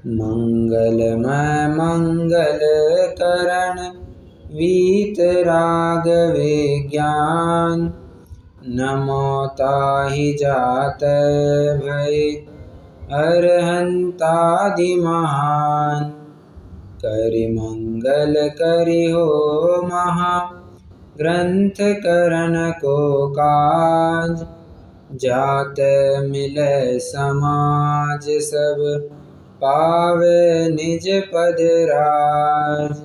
मंगलमय मंगल करण वीतराग विज्ञान। नमो ताहि जात भय अरहंतादि महान। करि मंगल करि हो महा ग्रंथ करण को काज। जात मिलै समाज सब पावे निज पद राज।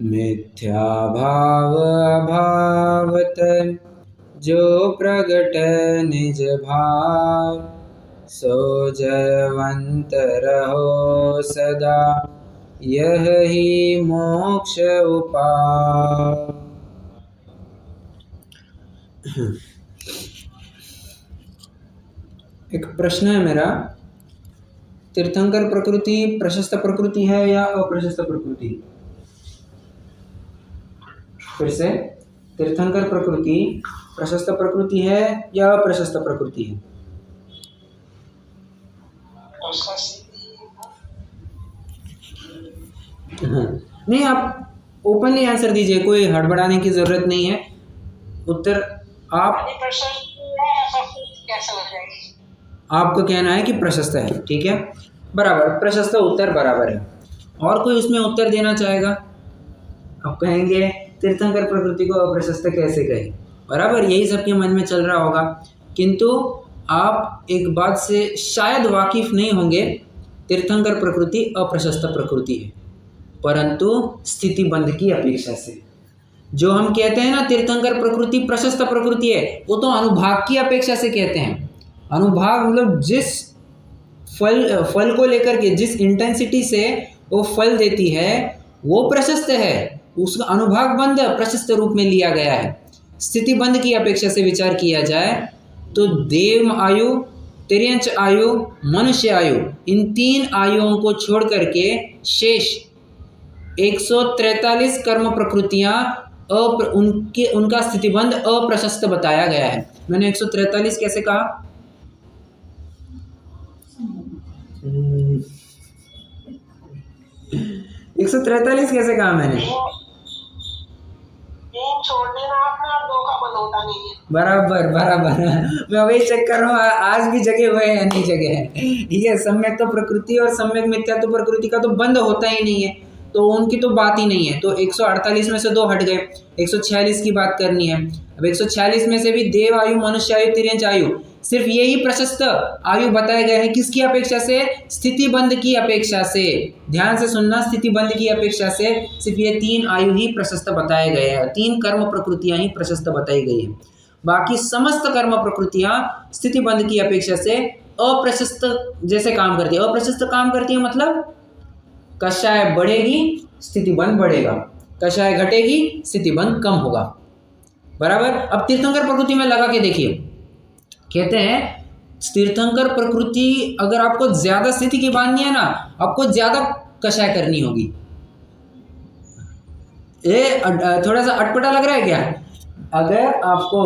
मिथ्या भाव अभावत जो प्रगट निज भाव। सो जयवंत रहो सदा यह ही मोक्ष उपाय। एक प्रश्न है मेरा, तीर्थंकर प्रकृति प्रशस्त प्रकृति है या अप्रशस्त प्रकृति? फिर से, तीर्थंकर प्रकृति प्रशस्त प्रकृति है या अप्रशस्त प्रकृति है? नहीं, आप ओपनली आंसर दीजिए, कोई हड़बड़ाने की जरूरत नहीं है। उत्तर आप आपको कहना है कि प्रशस्त है, ठीक है, बराबर, प्रशस्त उत्तर बराबर है। और कोई उसमें उत्तर देना चाहेगा? आप कहेंगे तीर्थंकर प्रकृति को अप्रशस्त कैसे कहे, बराबर, यही सबके मन में चल रहा होगा। किंतु आप एक बात से शायद वाकिफ नहीं होंगे, तीर्थंकर प्रकृति अप्रशस्त प्रकृति है, परंतु स्थिति बंध की अपेक्षा से। जो हम कहते हैं ना तीर्थंकर प्रकृति प्रशस्त प्रकृति है, वो तो अनुभाग की अपेक्षा से कहते हैं। अनुभाग मतलब जिस फल को लेकर के जिस इंटेंसिटी से वो फल देती है वो प्रशस्त है, उसका अनुभाग बंध प्रशस्त रूप में लिया गया है। स्थिति बंध की अपेक्षा से विचार किया जाए तो देव आयु, तिर्यंच आयु, मनुष्य आयु, इन 3 आयुओं को छोड़ करके शेष 143 कर्म प्रकृतियां उनका स्थितिबंध अप्रशस्त बताया गया है। मैंने 143 कैसे कहा? 143 कैसे कहा मैंने? छोड़ देना आपने, आप 2 का बंद होता नहीं है। बराबर बराबर, मैं वही चेक कर रहा हूँ आज भी जगह हुए हैं नहीं जगह है, ठीक है। सम्यक तो प्रकृति और सम्यक मिथ्या तो प्रकृति का तो बंद होता ही नहीं है, तो उनकी तो बात ही नहीं है। तो 148 में से 2 हट गए, 146 की बात करनी है। अब 146 में से भी देव आयु, मनुष्य आयु, तिर्यंच आयु, सिर्फ यही प्रशस्त आयु बताए गए हैं। किसकी अपेक्षा से? स्थिति बंध की अपेक्षा से। ध्यान से सुनना, स्थिति बंध की अपेक्षा से सिर्फ ये 3 आयु ही प्रशस्त बताए गए हैं, 3 कर्म प्रकृतियां ही प्रशस्त बताई गई है। बाकी समस्त कर्म प्रकृतियां स्थिति बंध की अपेक्षा से अप्रशस्त जैसे काम करती है। अप्रशस्त काम करती है मतलब कषाय बढ़ेगी स्थिति बंध बढ़ेगा, कषाय घटेगी स्थिति बंध कम होगा, बराबर। अब तीर्थंकर प्रकृति में लगा के देखिए, कहते हैं तीर्थंकर प्रकृति अगर आपको ज्यादा स्थिति की बांधनी है ना, आपको ज्यादा कषाय करनी होगी। ये थोड़ा सा अटपटा लग रहा है क्या? अगर आपको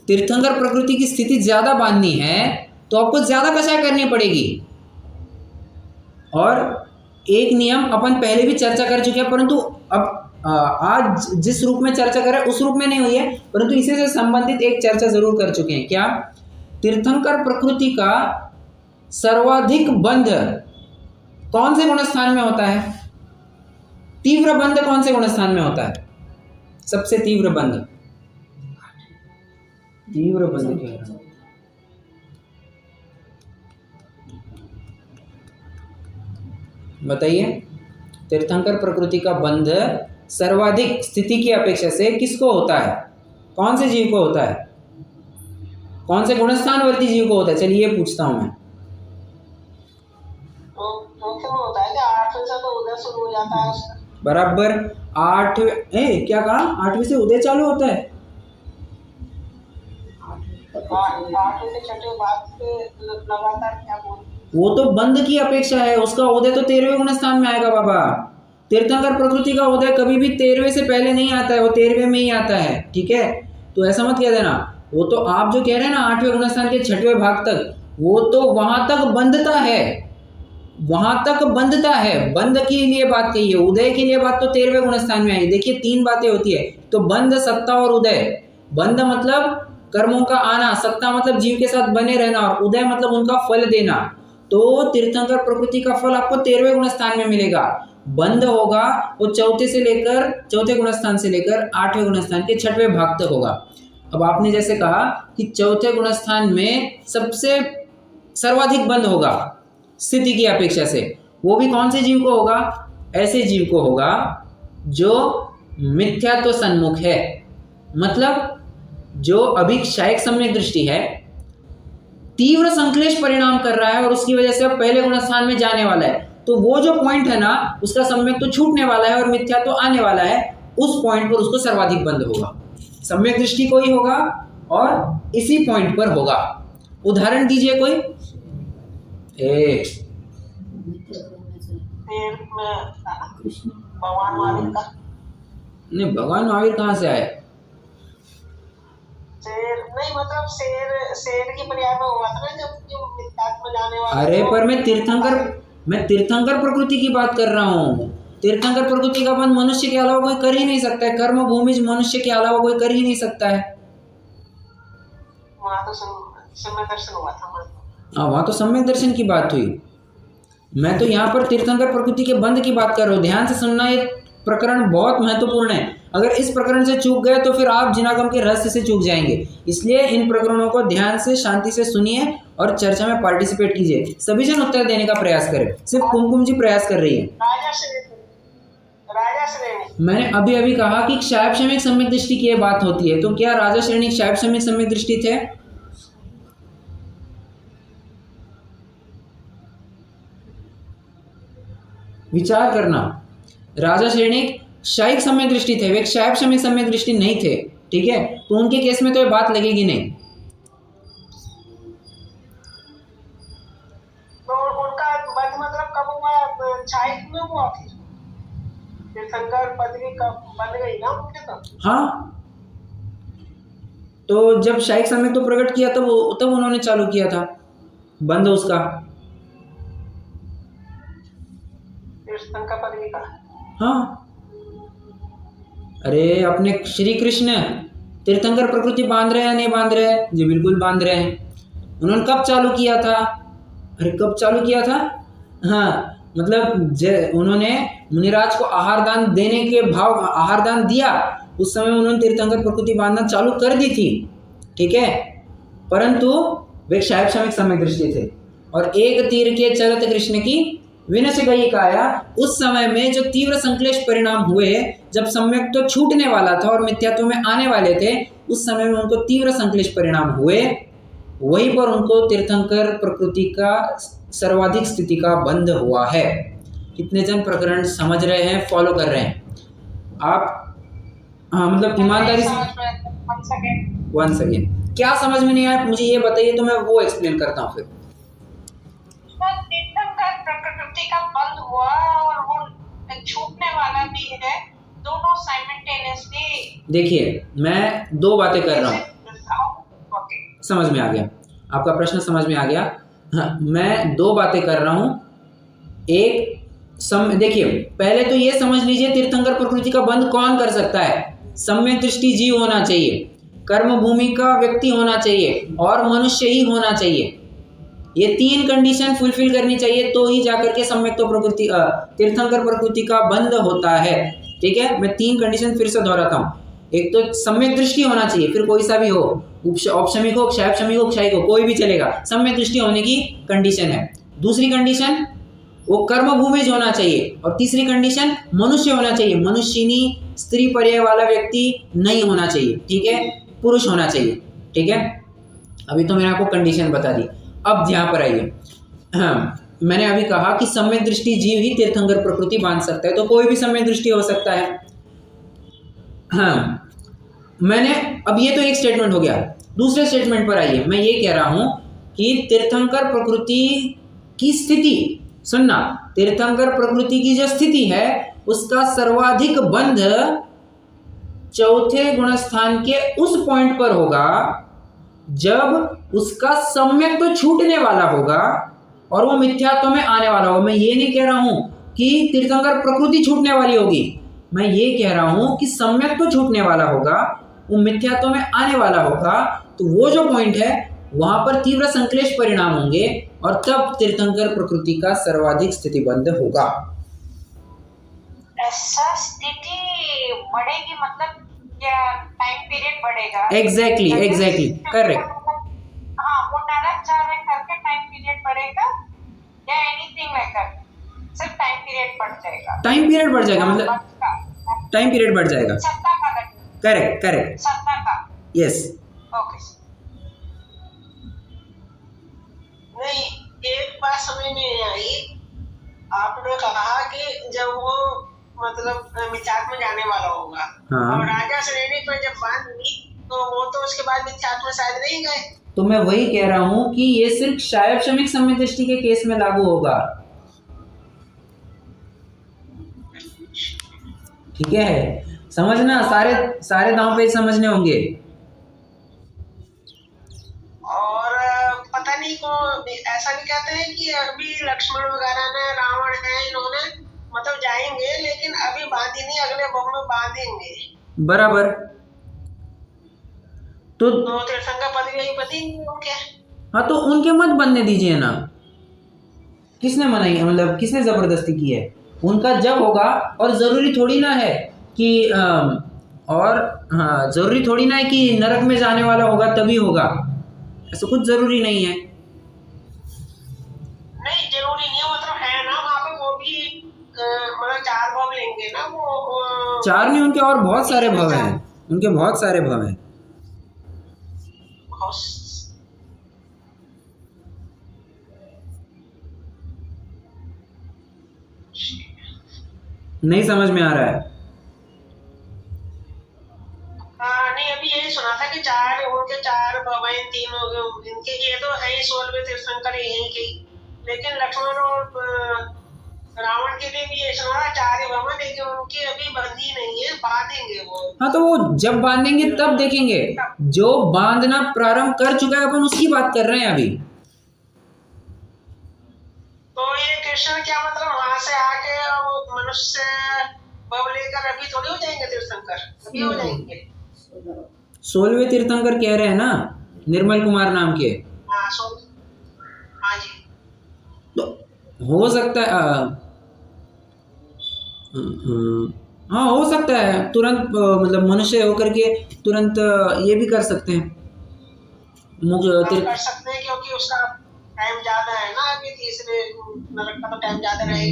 तीर्थंकर प्रकृति की स्थिति ज्यादा बांधनी है तो आपको ज्यादा कषाय करनी पड़ेगी। और एक नियम अपन पहले भी चर्चा कर चुके हैं, परंतु अब आज जिस रूप में चर्चा कर रहे हैं उस रूप में नहीं हुई है, परंतु इसी से संबंधित एक चर्चा जरूर कर चुके हैं। क्या? तीर्थंकर प्रकृति का सर्वाधिक बंध कौन से गुणस्थान में होता है? तीव्र बंध कौन से गुणस्थान में होता है? सबसे तीव्र बंध, तीव्र बंध क्या है? बताइए। तीर्थंकर प्रकृति का बंध सर्वाधिक स्थिति की अपेक्षा से किसको होता है? कौन से जीव को होता है? कौन से गुणस्थानवर्ती जीव को होता है? चलिए पूछता हूं मैं। बराबर 8 क्या कहा? 8वें से उदय चालू होता है। 8वें से 6वें भाग से लगातार क्या बोल, वो तो बंध की अपेक्षा है, उसका उदय तो 13वें गुणस्थान में आएगा बाबा। तीर्थंकर प्रकृति का उदय कभी भी 13वें से पहले नहीं आता है, वो 13वें में ही आता है, ठीक है। तो ऐसा मत कह देना, वो तो आप जो कह रहे हैं ना 8वें गुणस्थान के 6वें भाग तक, वो तो वहां तक बंधता है, वहां तक बंधता है, बंध के लिए बात कही है। उदय के लिए बात तो 13वें गुण स्थान में आई। देखिए 3 बातें होती है, तो बंध, सत्ता और उदय। बंध मतलब कर्मों का आना, सत्ता मतलब जीव के साथ बने रहना, और उदय मतलब उनका फल देना। तो तीर्थंकर प्रकृति का फल आपको 13वें गुण स्थान में मिलेगा। बंध होगा वो चौथे गुण स्थान से लेकर 8वें गुण स्थान के 6वें भाग तक होगा। अब आपने जैसे कहा कि चौथे गुण स्थान में सबसे सर्वाधिक बंध होगा स्थिति की अपेक्षा से, वो भी कौन से जीव को होगा? ऐसे जीव को होगा जो मिथ्यात्व सन्मुख है, मतलब जो अभी क्षयिक सम्यक दृष्टि है, तीव्र संश्लेष परिणाम कर रहा है और उसकी वजह से अब पहले गुण स्थान में जाने वाला है। तो वो जो पॉइंट है ना, उसका सम्यक तो छूटने वाला है और मिथ्या तो आने वाला है, उस पॉइंट पर उसको सर्वाधिक बंध होगा। सम्यक दृष्टि को ही होगा और इसी पॉइंट पर होगा। उदाहरण दीजिए कोई। नहीं, भगवान महावीर कहाँ से आए? शेर नहीं, मतलब शेर की पर्याय में हुआ था ना, जब मिथ्यात्व जाने वाला। अरे पर मैं तीर्थंकर प्रकृति की बात कर रहा हूँ। तीर्थंकर प्रकृति का बंध मनुष्य के अलावा कोई कर ही नहीं सकता है। कर्म भूमि मनुष्य के अलावा कोई कर ही नहीं सकता है। वहाँ तो सम्यक दर्शन हुआ था। हाँ, वहाँ तो सम्यक दर्शन की बात हुई। मैं तो यहाँ पर तीर्थंकर प्रकृति के बंध की बात कर रहा हूँ। ध्यान से सुनना, ये प्रकरण बहुत महत्वपूर्ण है। अगर इस प्रकरण से चूक गए तो फिर आप जिनागम के रहस्य से चूक जाएंगे। इसलिए इन प्रकरणों को ध्यान से, शांति से सुनिए और चर्चा में पार्टिसिपेट कीजिए। सभी जन उत्तर देने का प्रयास करें। सिर्फ कुमकुम जी प्रयास कर रही है। राजा श्रेणी, मैंने अभी कहा कि क्षायपशमिक सम्यक दृष्टि की बात होती है, तो क्या राजा श्रेणी क्षायपशमिक सम्यक दृष्टि थे? विचार करना। राजा श्रेणी क्षयिक सम्यक दृष्टि थे, वे क्षायपशमिक सम्यक दृष्टि नहीं थे। ठीक है, तो उनके केस में तो ये बात लगेगी नहीं। तो उनका मतलब कब हुआ? क्षयिक में हुआ, फिर तीर्थंकर पदवी कब बन गई ना उनके तो? हाँ, तो जब क्षयिक सम्यक तो प्रकट किया तब उन्होंने चालू किया था बंद उसका, तीर्थंकर पदवी का। हाँ, अरे अपने श्री कृष्ण तीर्थंकर प्रकृति बांध रहे हैं नहीं बांध रहे हैं? जी बिल्कुल बांध रहे हैं। उन्होंने कब चालू किया था? अरे कब चालू किया था? हाँ, मतलब उन्होंने मुनिराज को आहार दान देने के भाव आहार दान दिया, उस समय उन्होंने तीर्थंकर प्रकृति बांधना चालू कर दी थी। ठीक है, परंतु वे क्षायपशमिक सम्यक दृष्टि थे और एक तीर के चलत कृष्ण की विनश गई काया। उस समय में जो तीव्र संश्लेष परिणाम हुए, जब सम्यक तो छूटने वाला था और मिथ्यात्व में आने वाले थे, उस समय में उनको तीव्र संश्लेष परिणाम हुए, वहीं पर उनको तीर्थंकर प्रकृति का सर्वाधिक स्थिति का बंध हुआ है। कितने जन प्रकरण समझ रहे हैं, फॉलो कर रहे हैं आप? हाँ, मतलब ईमानदारी से। वन सेकेंड, क्या समझ में नहीं आया मुझे ये बताइए, तो मैं वो एक्सप्लेन करता हूँ। फिर तीर्थंकर प्रकृति का बंध हुआ और वो छूटने वाला भी है, दोनों साइमल्टेनियसली। देखिए, मैं दो बातें कर रहा हूँ, समझ में आ गया आपका प्रश्न, समझ में आ गया। हाँ, मैं दो बातें कर रहा हूँ। देखिए, पहले तो ये समझ लीजिए तीर्थंकर प्रकृति का बंध कौन कर सकता है? सम्यक दृष्टि जीव होना चाहिए, कर्म भूमि का व्यक्ति होना चाहिए और मनुष्य ही होना चाहिए। ये 3 कंडीशन फुलफिल करनी चाहिए, तो ही जाकर के सम्यक तो प्रकृति तीर्थंकर प्रकृति का बंध होता है। ठीक है, मैं 3 कंडीशन फिर से दोहराता हूँ। एक तो सम्यक दृष्टि होना चाहिए, फिर कोई सा भी हो, औपशमिक हो, क्षायपशमिक हो, क्षयिक हो, कोई भी चलेगा, सम्यक दृष्टि होने की कंडीशन है। दूसरी कंडीशन, वो कर्म भूमिज होना चाहिए, और तीसरी कंडीशन मनुष्य होना चाहिए, मनुष्यनी स्त्री पर्याय वाला व्यक्ति नहीं होना चाहिए। ठीक है, पुरुष होना चाहिए। ठीक है, अभी तो मैंने आपको कंडीशन बता दी। अब यहाँ पर आइए, हाँ, मैंने अभी कहा कि सम्यक दृष्टि जीव ही तीर्थंकर प्रकृति बांध सकता है, तो कोई भी सम्यक दृष्टि हो सकता है। हाँ, मैंने अब ये तो एक स्टेटमेंट हो गया। दूसरे स्टेटमेंट पर आइए, मैं ये कह रहा हूं कि तीर्थंकर प्रकृति की स्थिति, सुनना, तीर्थंकर प्रकृति की जो स्थिति है उसका सर्वाधिक बंध चौथे गुणस्थान के उस पॉइंट पर होगा जब उसका सम्यक तो छूटने वाला होगा और वो मिथ्यात्व में आने वाला होगा। मैं ये नहीं कह रहा हूँ कि तीर्थंकर प्रकृति छूटने वाली होगी, मैं ये कह रहा हूँ कि सम्यक्त्व छूटने वाला होगा, वो मिथ्यात्व में आने वाला होगा। तो वो जो पॉइंट है वहां पर तीव्र संक्लेश परिणाम होंगे और तब तीर्थंकर प्रकृति का सर्वाधिक स्थितिबंध होगा। ऐसा स्थिति बढ़ेगी मतलब क्या टाइम पीरियड बढ़ेगा? Exactly correct. हाँ, वो नरक जाने करके टाइम पीरियड बढ़ेगा या एनीथिंग लाइक दैट, सिर्फ टाइम पीरियड बढ़ जाएगा। टाइम पीरियड बढ़ जाएगा मतलब टाइम पीरियड बढ़ जाएगा। सत्ता का करेक्ट सत्ता का। यस। ओके। नहीं, एक बात समझ में नहीं आई। आपने कहा कि जब वो मतलब मिथ्यात्व में जाने वाला होगा, हाँ। और राजा श्रेणी पर जब बांध ली तो वो तो उसके बाद मिथ्यात्व में शायद नहीं गए। तो मैं वही कह रहा हूँ कि ये सिर्फ शायव शमिक सम्य दृष्टि के केस में लागू होगा। ठीक है, समझना, सारे दांव पे समझने होंगे। और पता नहीं को ऐसा भी कहते हैं कि अभी लक्ष्मण वगैरह ने, रावण है, इन्होंने मतलब जाएंगे लेकिन अभी बांधी नहीं, अगले भोग में बांधेंगे। बराबर। तो तीर्थंकर पद यही पति उनके। हाँ, तो उनके मत बनने दीजिए ना। किसने मनाई, मतलब किसने जबरदस्ती की है? उनका जब होगा, और जरूरी थोड़ी ना है कि जरूरी थोड़ी ना है कि नरक में जाने वाला होगा तभी होगा, ऐसा कुछ जरूरी नहीं है। नहीं जरूरी नहीं है, मतलब है ना वहाँ पे वो भी मतलब 4 भव लेंगे ना वो। 4 नहीं, उनके और बहुत सारे भव हैं, उनके बहुत सारे भव हैं। नहीं समझ में आ रहा है? नहीं, अभी यही सुना था कि उनके 4 भवन, 3 इनके, ये तो है ही 16वें तीर्थंकर यहीं के, लेकिन लक्ष्मण और रावण के लिए भी ये सुना था 4 ही भवन, लेकिन उनकी अभी बंदी नहीं है, बांधेंगे वो। हाँ, तो वो जब बांधेंगे तब देखेंगे। जो बांधना प्रारंभ कर चुका है अपन उसकी बात कर रहे हैं अभी। तो ये कृष्ण क्या मतलब वहां से आके मनुष्य भव लेकर अभी थोड़ी हो जाएंगे तीर्थंकर, अभी हो जाएंगे। 16वें तीर्थंकर कह रहे हैं ना, निर्मल कुमार नाम के। हाँ जी। तो हो सकता है हाँ, हो सकता है तुरंत, मतलब मनुष्य होकर के तुरंत ये भी कर सकते हैं। कर सकते हैं क्योंकि उसका टाइम ज्यादा है ना, अभी तीसरे नरक का तो टाइम ज्यादा रहेगा।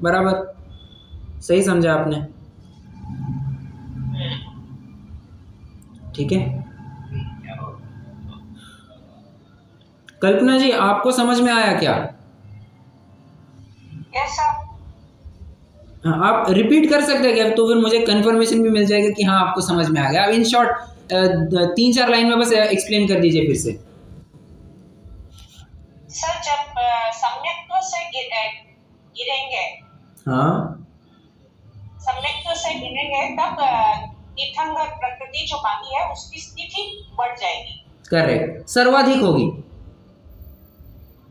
बराबर सही समझा आपने। ठीक है, कल्पना जी आपको समझ में आया क्या? कैसा? हाँ, आप रिपीट कर सकते हैं क्या? तो फिर मुझे कंफर्मेशन भी मिल जाएगा कि हाँ आपको समझ में आ गया। अब इन शॉर्ट 3-4 लाइन में बस एक्सप्लेन कर दीजिए फिर से। सर, जब सम्यक्त्व से गिरेंगे, हाँ, सम्यक्त्व से गिरेंगे तब तीर्थंकर प्रकृति जो बाकी है उसकी स्थिति बढ़ जाएगी। करेक्ट, सर्वाधिक होगी।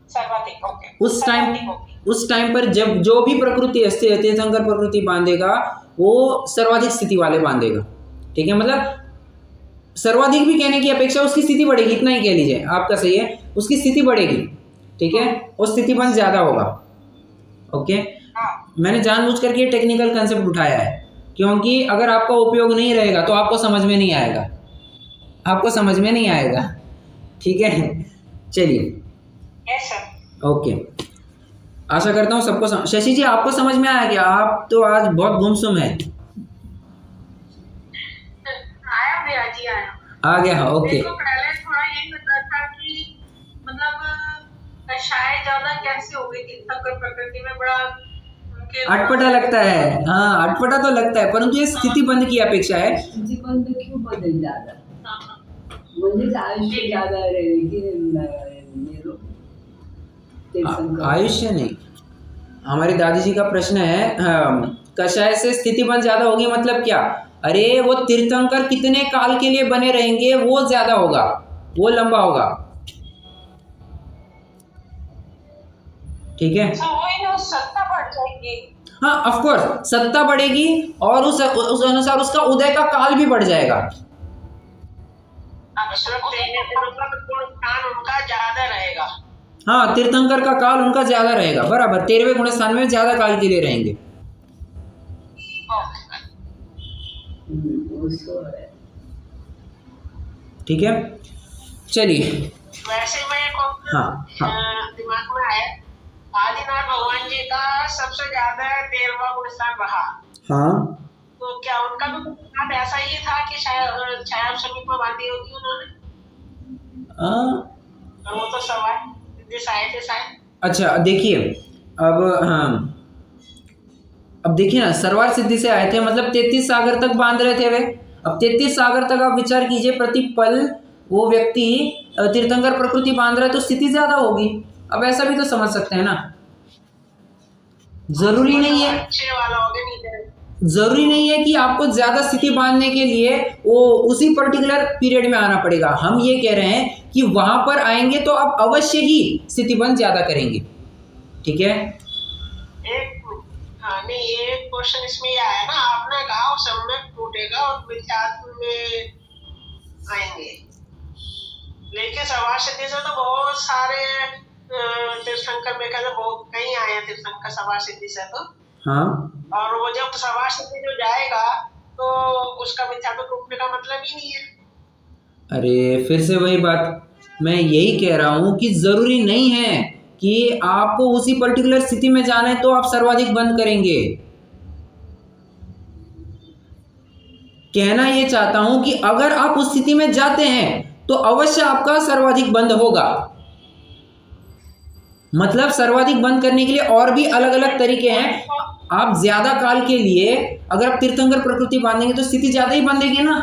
सर्वाधिक, ओके। उस टाइम पर जब जो भी प्रकृति तीर्थंकर प्रकृति बांधेगा वो सर्वाधिक स्थिति वाले बांधेगा। ठीक है, मतलब सर्वाधिक भी कहने की अपेक्षा उसकी स्थिति बढ़ेगी, इतना ही कह लीजिए, आपका सही है, उसकी स्थिति बढ़ेगी। ठीक है, और स्थितिबंध ज्यादा होगा। ओके, मैंने जानबूझ करके टेक्निकल कंसेप्ट उठाया है क्योंकि अगर आपका उपयोग नहीं रहेगा तो आपको समझ में नहीं आएगा। ठीक है, चलिए। Yes sir. ओके, आशा करता हूँ सबको शशि जी आपको समझ में आया क्या? आप तो आज बहुत गुमसुम है। आया भैया जी, आया। आ गया, ओके। देखो पहले थोड़ा यही होता था कि मतलब शायद ज्यादा कैसे हो गई तीर्थंकर प्रकृति में, बड़ा अटपटा लगता है। हाँ, अटपटा तो लगता है, परंतु ये स्थिति बंद की अपेक्षा है। स्थिति बंद क्यों बदल जाता? म्हणजे आयुष्य ज्यादा रहेगी। आयुष्य नहीं, हमारी दादी जी का प्रश्न है कषाय से स्थिति बंद ज्यादा होगी मतलब क्या? अरे वो तीर्थंकर कितने काल के लिए बने रहेंगे वो ज्यादा होगा, वो लंबा होगा। ठीक है। So, वही ना सत्ता बढ़ जाएगी। हाँ ऑफ कोर्स सत्ता बढ़ेगी और उस अनुसार उसका उदय का काल भी बढ़ जाएगा। मतलब देने का गुणस्थान उनका ज्यादा रहेगा। हाँ तीर्थंकर का काल उनका ज्यादा रहेगा, बराबर 13वें गुण स्थान में ज्यादा काल के लिए रहेंगे। उसको है। ठीक है चलिए। वैसे में हाँ, दिमाग में आया आदिनाथ भगवान जी का सबसे ज्यादा 13वां गुण स्थान रहा। हाँ तो क्या उनका भी गुण ऐसा ही था कि शायद छाया समीप में बांधी होगी उन्होंने? और वो तो सवाल दिशाएं थे शायद। अच्छा देखिए अब हाँ अब देखिए ना सरवार सिद्धि से आए थे, मतलब 33 सागर तक बांध रहे थे वे। अब 33 सागर तक आप विचार कीजिए, प्रति पल वो व्यक्ति तीर्थंकर प्रकृति बांध रहा है तो स्थिति ज्यादा होगी। अब ऐसा भी तो समझ सकते हैं ना, जरूरी नहीं है, अच्छे वाला हो गया नहीं। जरूरी नहीं है कि आपको ज्यादा स्थिति बांधने के लिए वो उसी पर्टिकुलर पीरियड में आना पड़ेगा। हम ये कह रहे हैं कि वहां पर आएंगे तो आप अवश्य ही स्थिति बंध ज्यादा करेंगे। ठीक है हाँ नहीं ये क्वेश्चन इसमें ये आया ना, आपने कहा सम्यक टूटेगा और मिथ्यात्व में आएंगे, लेकिन सवार सिद्धि से तो बहुत सारे तीर्थंकर में कहते बहुत कहीं आए हैं तीर्थंकर सवार सिद्धि से तो। हाँ और वो जब सवार सिद्धि जो जाएगा तो उसका मिथ्यात्व टूटने का मतलब ही नहीं है। अरे फिर से वही बात, मैं यही कह रहा हूं कि जरूरी नहीं है कि आपको उसी पर्टिकुलर स्थिति में जाना है तो आप सर्वाधिक बंद करेंगे। कहना ये चाहता हूं कि अगर आप उस स्थिति में जाते हैं तो अवश्य आपका सर्वाधिक बंद होगा। मतलब सर्वाधिक बंद करने के लिए और भी अलग अलग तरीके हैं। आप ज्यादा काल के लिए अगर आप तीर्थंकर प्रकृति बांधेंगे तो स्थिति ज्यादा ही बंधेगी ना।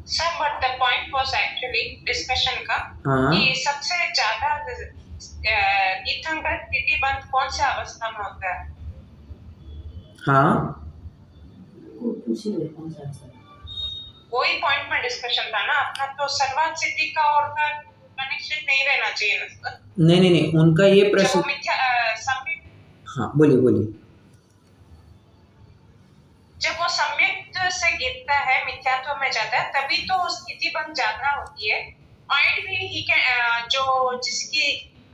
Sir but the point was actually discussion का कि सबसे ज्यादा तीर्थंकर स्थिति बंद कौन से अवस्था में होता है? हाँ वही पॉइंट में डिस्कशन था ना अपना, तो सर्वात सिद्धि का और का कनेक्शन नहीं रहना चाहिए ना सर? नहीं उनका ये प्रश्न। हाँ बोलिए। जब वो सम्यक से गिरता है मिथ्यात्व में जाता है तभी तो स्थिति बंद ज्यादा होती है। पॉइंट भी ही जो जिसकी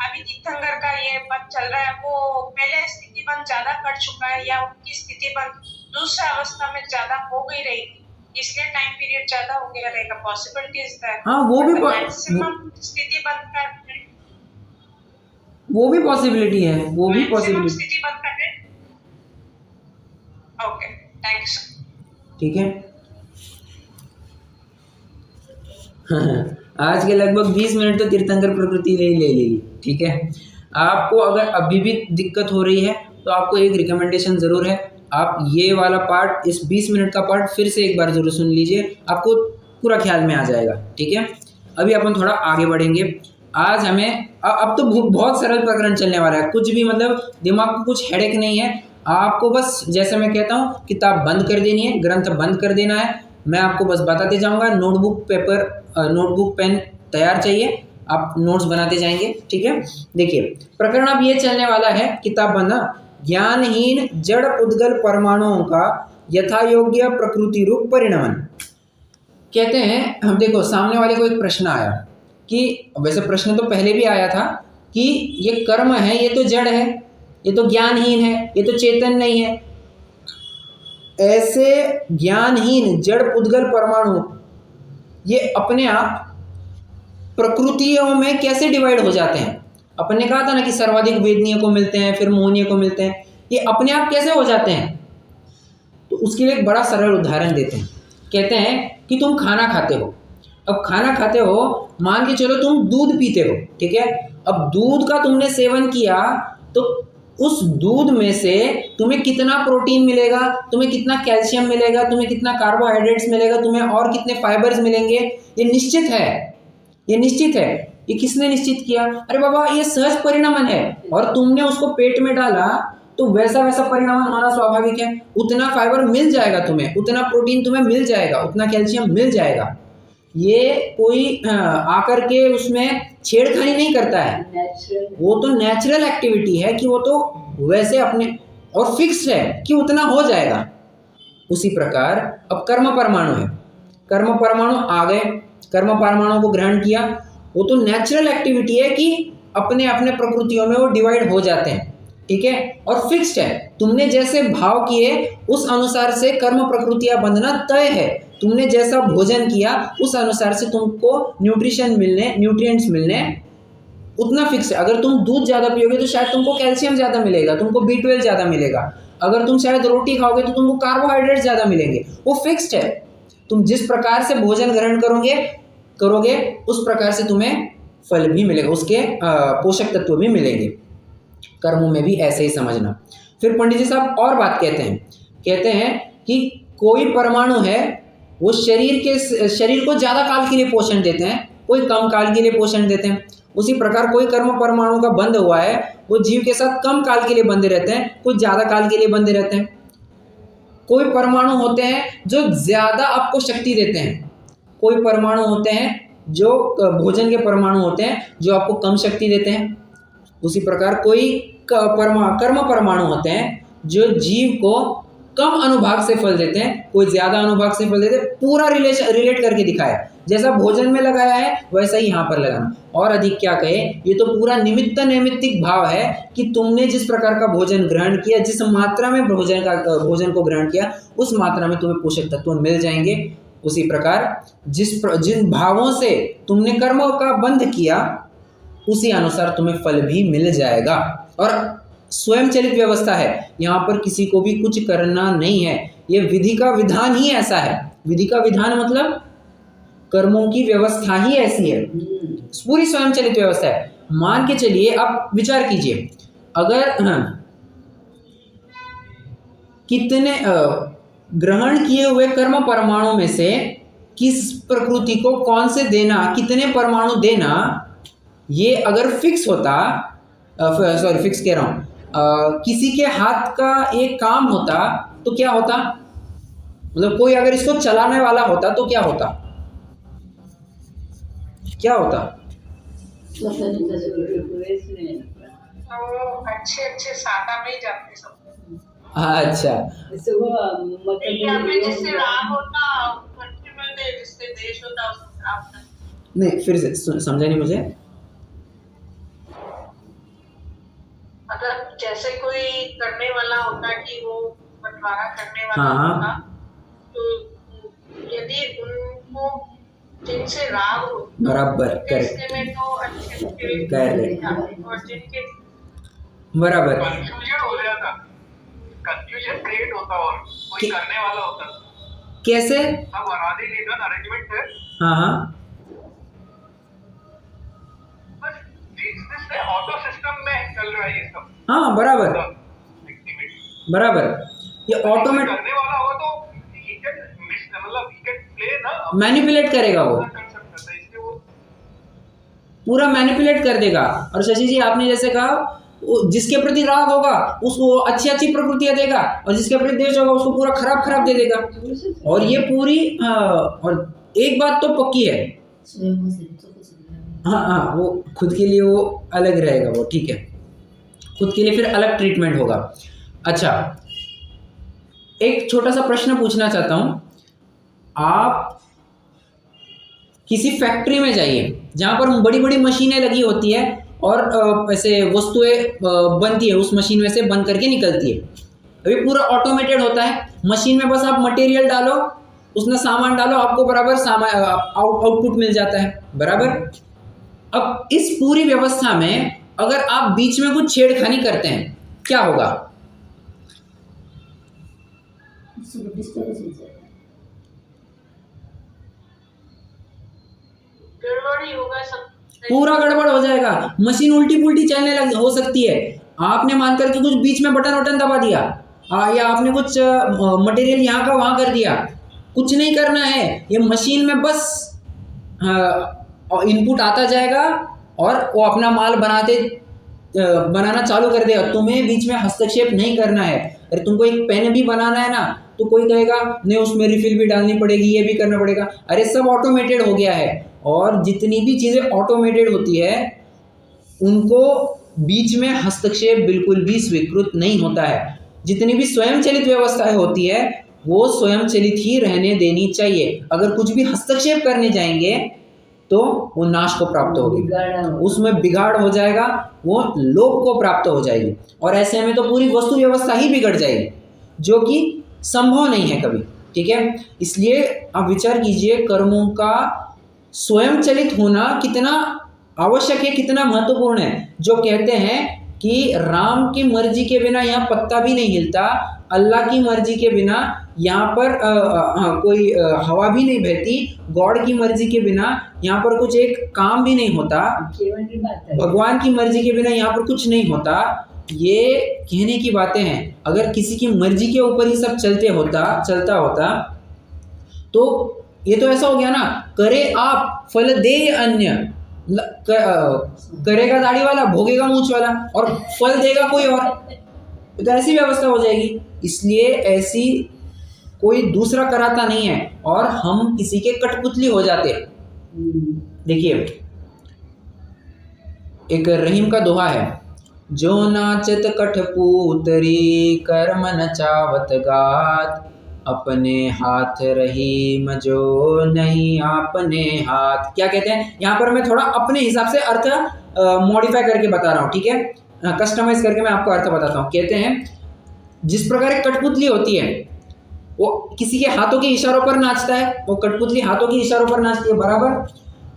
अभी तीर्थंकर का ये पद चल रहा है वो पहले स्थिति बंद ज्यादा कर चुका है या उनकी स्थिति बंद दूसरा अवस्था में ज्यादा हो गई रहेगी, इसलिए टाइम पीरियड ज्यादा हो गया रहेगा। पॉसिबिलिटीज है। हाँ वो भी मैक्सिमम स्थिति बंद कर वो भी पॉसिबिलिटी है, वो भी पॉसिबिलिटी। स्थिति बंद करने। Okay thank you sir. ठीक है आज के लगभग 20 मिनट तो तीर्थंकर प्रकृति ले लेगी। ठीक है आपको अगर अभी भी दिक्कत हो रही है तो आपको एक रिकमेंडेशन ज़रूर है, आप ये वाला पार्ट इस 20 मिनट का पार्ट फिर से एक बार ज़रूर सुन लीजिए, आपको पूरा ख्याल में आ जाएगा। ठीक है अभी अपन थोड़ा आगे बढ़ेंगे। आज हमें अब तो बहुत सरल प्रकरण चलने वाला है, कुछ भी मतलब दिमाग को कुछ हेडेक नहीं है। आपको बस जैसे मैं कहता हूँ किताब बंद कर देनी है, ग्रंथ बंद कर देना है। मैं आपको बस बताते जाऊँगा, नोटबुक पेन तैयार चाहिए, आप नोट्स बनाते जाएंगे। ठीक है देखिए प्रकरण अब ये चलने वाला है, किताब बंद। ज्ञानहीन जड़ उद्गल परमाणुओं का यथा योग्य प्रकृति रूप परिणमन। कहते हैं हम देखो सामने वाले को एक प्रश्न आया कि वैसे प्रश्न तो पहले भी आया था कि ये कर्म है, ये तो जड़ है, ये तो ज्ञानहीन है, ये तो चेतन नहीं है। ऐसे ज्ञानहीन जड़ उद्गल परमाणु ये अपने आप प्रकृतियों में कैसे डिवाइड हो जाते हैं? अपन ने कहा था ना कि सर्वाधिक वेदनीय को मिलते हैं, फिर मोहनीय को मिलते हैं, ये अपने आप कैसे हो जाते हैं? तो उसके लिए एक बड़ा सरल उदाहरण देते हैं। कहते हैं कि तुम खाना खाते हो, अब खाना खाते हो, मान के चलो तुम दूध पीते हो। ठीक है अब दूध का तुमने सेवन किया तो उस दूध में से तुम्हें कितना प्रोटीन मिलेगा, तुम्हें कितना कैल्शियम मिलेगा, तुम्हें कितना कार्बोहाइड्रेट्स मिलेगा, तुम्हें और कितने फाइबर्स मिलेंगे, ये निश्चित है। ये निश्चित है। ये किसने निश्चित किया? अरे बाबा ये सहज परिणामन है, और तुमने उसको पेट में डाला तो वैसा वैसा परिणामन होना स्वाभाविक है। उतना फाइबर मिल जाएगा तुम्हें, उतना प्रोटीन तुम्हें मिल जाएगा, उतना कैल्शियम मिल जाएगा। ये कोई आकर के उसमें छेड़खानी नहीं करता है, नेचुरल वो तो नेचुरल एक्टिविटी है कि वो तो वैसे अपने और फिक्स है कि उतना हो जाएगा। उसी प्रकार अब कर्म परमाणु है, कर्म परमाणु आ गए, कर्म परमाणु को ग्रहण किया, वो तो नेचुरल एक्टिविटी है कि अपने अपने प्रकृतियों में वो डिवाइड हो जाते हैं, ठीक है, और फिक्स्ड है। तुमने जैसे भाव किए उस अनुसार से कर्म प्रकृतियां बंधना तय है। तुमने जैसा भोजन किया उस अनुसार से तुमको न्यूट्रिएंट्स मिलने उतना फिक्स है। अगर तुम दूध ज़्यादा पियोगे तो शायद तुमको कैल्शियम ज़्यादा मिलेगा, तुमको B12 ज़्यादा मिलेगा। अगर तुम शायद रोटी खाओगे तो तुमको कार्बोहाइड्रेट ज़्यादा मिलेंगे, वो फिक्स्ड है। तुम जिस प्रकार से भोजन ग्रहण करोगे उस प्रकार से तुम्हें फल भी मिलेगा, उसके पोषक तत्व भी मिलेंगे। कर्मों में भी ऐसे ही समझना। फिर पंडित जी साहब और बात कहते हैं कि कोई परमाणु है वो शरीर को ज़्यादा काल के लिए पोषण देते हैं, कोई कम काल के लिए पोषण देते हैं। उसी प्रकार कोई कर्म परमाणु का बंध हुआ है वो जीव के साथ कम काल के लिए बंधे रहते हैं, कुछ ज़्यादा काल के लिए बंधे रहते हैं। कोई परमाणु होते हैं जो ज़्यादा आपको शक्ति देते हैं, कोई परमाणु होते हैं जो भोजन के परमाणु होते हैं जो आपको कम शक्ति देते हैं। उसी प्रकार कोई कर्म परमाणु होते हैं जो जीव को कम अनुभाग से फल देते हैं, कोई ज़्यादा अनुभाग से फल देते हैं। पूरा रिलेट करके दिखाया, जैसा भोजन में लगाया है वैसा ही यहाँ पर लगाना। और अधिक क्या कहे, ये तो पूरा नैमित्तिक भाव है कि तुमने जिस प्रकार का भोजन ग्रहण किया, जिस मात्रा में भोजन को ग्रहण किया उस मात्रा में तुम्हें पोषक तत्व मिल जाएंगे। उसी प्रकार जिन भावों से तुमने कर्मों का बंध किया उसी अनुसार तुम्हें फल भी मिल जाएगा। और स्वयं चलित व्यवस्था है, यहाँ पर किसी को भी कुछ करना नहीं है, ये विधि का विधान ही ऐसा है। विधि का विधान मतलब कर्मों की व्यवस्था ही ऐसी है, पूरी स्वयं चलित व्यवस्था है। मान के चलिए, आप विचार कीजिए, अगर कितने ग्रहण किए हुए कर्म परमाणु में से किस प्रकृति को कौन से देना, कितने परमाणु देना, ये अगर फिक्स होता, फिक्स कह रहा हूँ, किसी के हाथ का एक काम होता तो क्या होता, मतलब कोई अगर इसको चलाने वाला होता तो क्या होता, तो अच्छे सादा में ही जाते सब। अच्छा, जिससे राग होता जिससे देश होता नहीं, फिर से समझा नहीं मुझे। मतलब जैसे कोई करने वाला होता कि वो बंटवारा करने वाला हाँ, होता, तो यदि उनको जिनसे राग हो बराबर करेक्ट में तो अच्छे और जिनके बराबर कंफ्यूजन हो जाता, कंफ्यूजन क्रिएट होता और कोई करने वाला होता। कैसे? सब अराधी निधन अरेंजमेंट है। हाँ, बस जिससे ऑटो सिस्टम में चल रहा है ये सब। हाँ, बराबर, ये ऑटोमेटिक करने वाला होगा तो he can play ना, मैनिपुलेट करेगा, वो पूरा मैनिपुलेट कर देगा। और शशि जी, आपने जैसे कहा, जिसके प्रति राग होगा उसको अच्छी प्रकृतियां देगा, और जिसके प्रति द्वेष होगा उसको पूरा खराब दे देगा। और ये पूरी और एक बात तो पक्की है, हाँ, वो खुद के लिए वो अलग रहेगा, वो ठीक है, खुद के लिए फिर अलग ट्रीटमेंट होगा। अच्छा, एक छोटा सा प्रश्न पूछना चाहता हूँ। आप किसी फैक्ट्री में जाइए जहाँ पर बड़ी बड़ी मशीनें लगी होती है और ऐसे वस्तुएं बनती है, उस मशीन में से बन करके निकलती है। अभी पूरा ऑटोमेटेड होता है, मशीन में बस आप मटेरियल डालो, उसमें सामान डालो, आपको बराबर सामान आउटपुट मिल जाता है, बराबर। अब इस पूरी व्यवस्था में अगर आप बीच में कुछ छेड़खानी करते हैं क्या होगा? गड़बड़ ही होगा सब, पूरा गड़बड़ हो जाएगा, मशीन उल्टी पुल्टी चलने लग हो सकती है। आपने मान करके कुछ बीच में बटन वटन दबा दिया, या आपने कुछ मटेरियल यहाँ का वहाँ कर दिया, कुछ नहीं करना है। ये मशीन में बस इनपुट आता जाएगा और वो अपना माल बनाना चालू कर देगा। तुम्हें बीच में हस्तक्षेप नहीं करना है। अरे तुमको एक पेन भी बनाना है ना, तो कोई कहेगा नहीं उसमें रिफिल भी डालनी पड़ेगी, ये भी करना पड़ेगा। अरे सब ऑटोमेटेड हो गया है, और जितनी भी चीज़ें ऑटोमेटेड होती है उनको बीच में हस्तक्षेप बिल्कुल भी स्वीकृत नहीं होता है। जितनी भी स्वयंचलित व्यवस्थाएं होती है वो स्वयंचलित ही रहने देनी चाहिए। अगर कुछ भी हस्तक्षेप करने जाएंगे तो वो नाश को प्राप्त होगी, उसमें बिगाड़ हो जाएगा, वो लोप को प्राप्त हो जाएगी, और ऐसे में तो पूरी वस्तु व्यवस्था ही बिगड़ जाएगी, जो कि संभव नहीं है कभी। ठीक है, इसलिए आप विचार कीजिए कर्मों का स्वयंचलित होना कितना आवश्यक है, कितना महत्वपूर्ण है। जो कहते हैं कि राम की मर्जी के बिना यहाँ पत्ता भी नहीं हिलता, अल्लाह की मर्जी के बिना यहाँ पर कोई हवा भी नहीं बहती, गॉड की मर्जी के बिना यहाँ पर कुछ एक काम भी नहीं होता, भगवान की मर्जी के बिना यहाँ पर कुछ नहीं होता, ये कहने की बातें हैं। अगर किसी की मर्जी के ऊपर ही सब चलता होता तो ये तो ऐसा हो गया ना, करे आप फल दे अन्य, करेगा दाढ़ी वाला भोगेगा मूंछ वाला, और फल देगा कोई और, तो ऐसी व्यवस्था हो जाएगी। इसलिए ऐसी कोई दूसरा कराता नहीं है, और हम किसी के कठपुतली हो जाते। देखिए एक रहीम का दोहा है, जो नाचत कठपुतरी कर्म नचावत गात, अपने हाथ रहीम जो नहीं अपने हाथ। क्या कहते हैं यहाँ पर, मैं थोड़ा अपने हिसाब से अर्थ मॉडिफाई करके बता रहा हूँ, ठीक है, कस्टमाइज करके मैं आपको अर्थ बताता हूँ। कहते हैं जिस प्रकार एक कठपुतली होती है वो किसी के हाथों के इशारों पर नाचता है, वो कठपुतली हाथों के इशारों पर नाचती है, बराबर।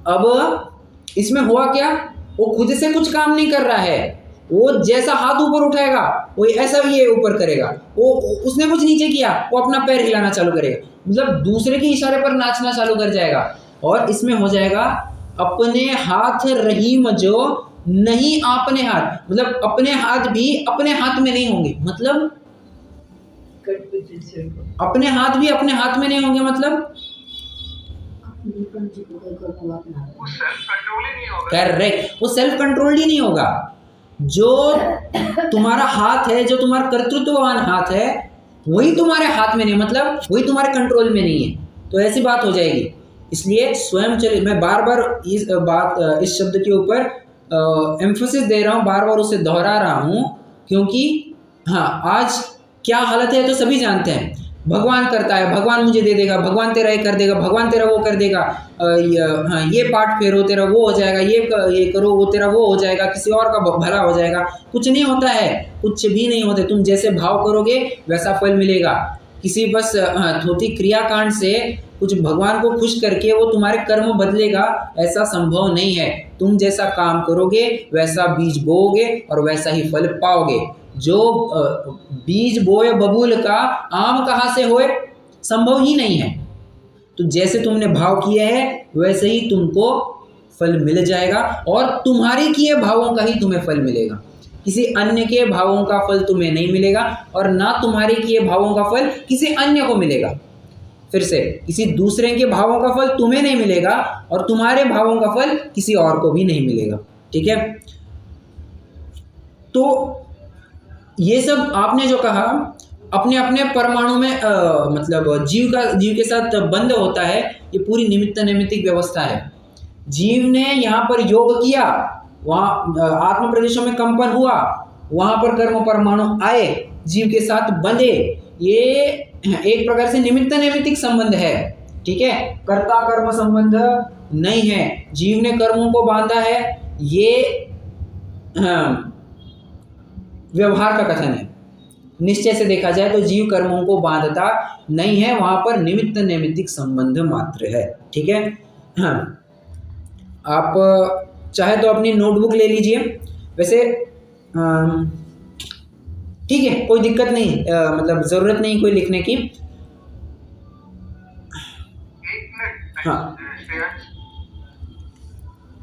अब इसमें हुआ क्या, वो खुद से कुछ काम नहीं कर रहा है, वो जैसा हाथ ऊपर उठाएगा वो ऐसा भी ये ऊपर करेगा, वो उसने कुछ नीचे किया वो अपना पैर हिलाना चालू करेगा, मतलब दूसरे के इशारे पर नाचना चालू कर जाएगा। और इसमें हो जाएगा अपने हाथ रहीम जो नहीं अपने हाथ, मतलब अपने हाथ भी अपने हाथ में नहीं होंगे, मतलब अपने हाथ भी अपने हाथ में नहीं होंगे, मतलब करेक्ट, वो सेल्फ कंट्रोल ही नहीं होगा। जो तुम्हारा हाथ है, जो तुम्हारा कर्तृत्ववान हाथ है, वही तुम्हारे हाथ में नहीं, मतलब वही तुम्हारे कंट्रोल में नहीं है, तो ऐसी बात हो जाएगी। इसलिए स्वयं चलिए, मैं बार बार इस शब्द के ऊपर एम्फोसिस दे रहा हूँ, बार बार उसे दोहरा रहा हूँ, क्योंकि हाँ आज क्या हालत है तो सभी जानते हैं। भगवान करता है, भगवान मुझे दे देगा, भगवान तेरा ये कर देगा, भगवान तेरा वो कर देगा, हाँ ये पाठ फेरो तेरा वो हो जाएगा, ये करो वो तेरा वो हो जाएगा, किसी और का भला हो जाएगा। कुछ नहीं होता है, कुछ भी नहीं होता। तुम जैसे भाव करोगे वैसा फल मिलेगा। किसी बस थोड़ी क्रियाकांड से कुछ भगवान को खुश करके वो तुम्हारे कर्म बदलेगा, ऐसा संभव नहीं है। तुम जैसा काम करोगे वैसा बीज बोओगे और वैसा ही फल पाओगे। जो बीज बोए बबूल का आम कहाँ से होए, संभव ही नहीं है। तो जैसे तुमने भाव किए हैं वैसे ही तुमको फल मिल जाएगा, और तुम्हारे किए भावों का ही तुम्हें फल मिलेगा। किसी अन्य के भावों का फल तुम्हें नहीं मिलेगा, और ना तुम्हारे किए भावों का फल किसी अन्य को मिलेगा। फिर से, किसी दूसरे के भावों का फल तुम्हें नहीं मिलेगा, और तुम्हारे भावों का फल किसी और को भी नहीं मिलेगा। ठीक है, तो ये सब आपने जो कहा अपने अपने परमाणु में मतलब जीव के साथ बंध होता है, ये पूरी निमित्त नैमित्तिक व्यवस्था है। जीव ने यहाँ पर योग किया, वहाँ आत्म प्रदेशों में कंपन हुआ, वहाँ पर कर्म परमाणु आए, जीव के साथ बंधे। ये एक प्रकार से निमित्त नैमित्तिक संबंध है। ठीक है, कर्ता कर्म संबंध नहीं है। जीव ने कर्मों को बांधा है, ये व्यवहार का कथन है। निश्चय से देखा जाए तो जीव कर्मों को बांधता नहीं है, वहां पर निमित्त नैमित्तिक संबंध मात्र है। ठीक है, हाँ, आप चाहे तो अपनी नोटबुक ले लीजिए। वैसे ठीक है, कोई दिक्कत नहीं, मतलब जरूरत नहीं कोई लिखने की। हाँ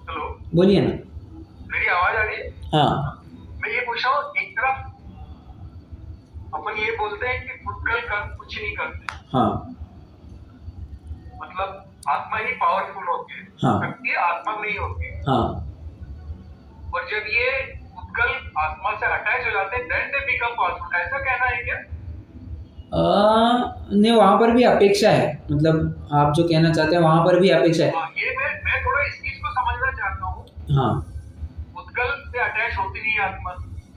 हेलो, बोलिए ना। मेरी आवाज आ रही है? हाँ, मैं ये पूछ रहा हूँ, एक तरफ अपन ये बोलते हैं कि फुटकल कर कुछ नहीं करते, हाँ, मतलब आत्मा ही पावरफुल होती है, हाँ, शक्ति आत्मा में ही होती है। हाँ, और जब ये फुटकल आत्मा से अटैच हो जाते हैं, देन दे बिकम पावरफुल, ऐसा कहना है क्या? नहीं, वहाँ पर भी अपेक्षा है, मतलब आप जो कहना चाहते हैं वहाँ पर भी अपेक्षा है। ये मैं थोड़ा इस चीज को समझना चाहता हूँ। हाँ, उद्गल से अटैच होती नहीं है आत्मा,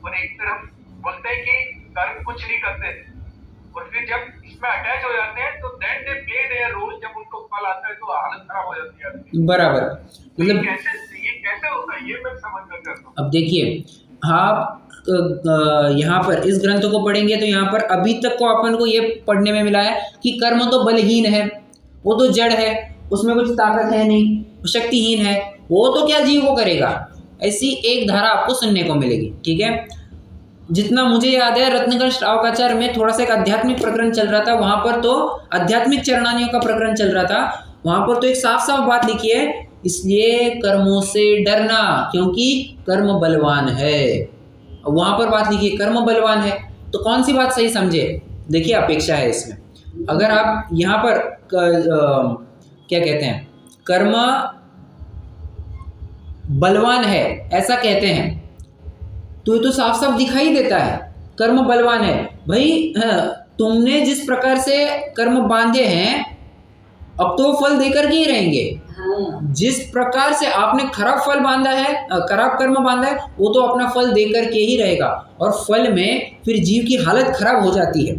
और एक तरफ बोलते हैं कि कर्म कुछ नहीं करते, और फिर जब इसमें अटैच हो जाते हैं तो then they play their role, जब उनको फल आता है तो हालत खराब हो जाती है आदमी। बराबर। मतलब ये कैसे होता है, ये मैं समझना चाहता हूँ। अब देखिए, आप यहाँ पर इस ग्रंथ को पढ़ेंगे तो यहाँ पर अभी तक को अपन को ये पढ़ने में मिला है कि कर्म तो बलहीन है, वो तो जड़ है, उसमें कुछ ताकत है नहीं, शक्तिहीन है, वो तो क्या जीव को करेगा, ऐसी एक धारा आपको सुनने को मिलेगी। ठीक है, जितना मुझे याद है रत्नकर श्रावकाचार्य में थोड़ा सा एक आध्यात्मिक प्रकरण चल रहा था, वहाँ पर तो आध्यात्मिक चरणानियों का प्रकरण चल रहा था, वहाँ पर तो एक साफ साफ बात लिखी है, इसलिए कर्मों से डरना क्योंकि कर्म बलवान है। वहाँ पर बात लिखी है कर्म बलवान है, तो कौन सी बात सही समझे? देखिए अपेक्षा है इसमें। अगर आप यहाँ पर क्या कहते हैं, कर्म बलवान है ऐसा कहते हैं, तो ये तो साफ साफ दिखाई देता है कर्म बलवान है। भाई तुमने जिस प्रकार से कर्म बांधे हैं अब तो फल देकर के ही रहेंगे। जिस प्रकार से आपने खराब फल बांधा है, खराब कर्म बांधा है, वो तो अपना फल देकर के ही रहेगा, और फल में फिर जीव की हालत खराब हो जाती है।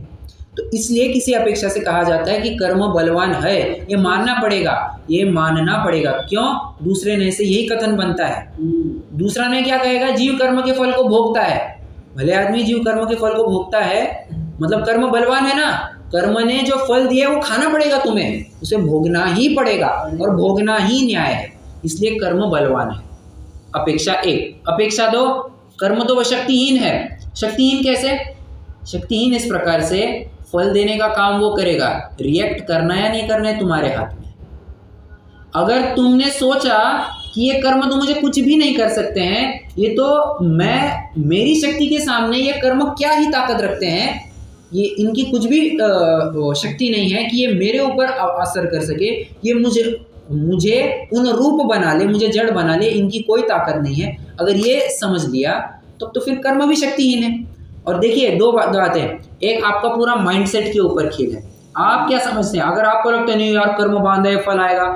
तो इसलिए किसी अपेक्षा से कहा जाता है कि कर्म बलवान है, ये मानना पड़ेगा, ये मानना पड़ेगा। क्यों? दूसरे ने से यही कथन बनता है। दूसरा ने क्या कहेगा? जीव कर्म के फल को भोगता है। भले आदमी जीव कर्म के फल को भोगता है, मतलब कर्म बलवान है ना, कर्म ने जो फल दिया वो खाना पड़ेगा तुम्हें, उसे भोगना ही पड़ेगा, और भोगना ही न्याय है, इसलिए कर्म बलवान है। अपेक्षा एक। अपेक्षा दो, कर्म तो वह शक्तिहीन है। शक्तिहीन कैसे? शक्तिहीन इस प्रकार से फल देने का काम वो करेगा, रिएक्ट करना या नहीं करना है तुम्हारे हाथ में। अगर तुमने सोचा कि ये कर्म तो मुझे कुछ भी नहीं कर सकते हैं, ये तो मेरी शक्ति के सामने ये कर्म क्या ही ताकत रखते हैं, ये इनकी कुछ भी शक्ति नहीं है कि ये मेरे ऊपर असर कर सके, ये मुझे उन रूप बना ले, मुझे जड़ बना ले, इनकी कोई ताकत नहीं है। अगर ये समझ लिया तो फिर कर्म भी शक्तिहीन है। और देखिए दो बातें, एक आपका पूरा माइंडसेट के ऊपर खेल है। आप क्या समझते हैं? अगर आपको लगता है नहीं यार कर्म बांधा है फल आएगा,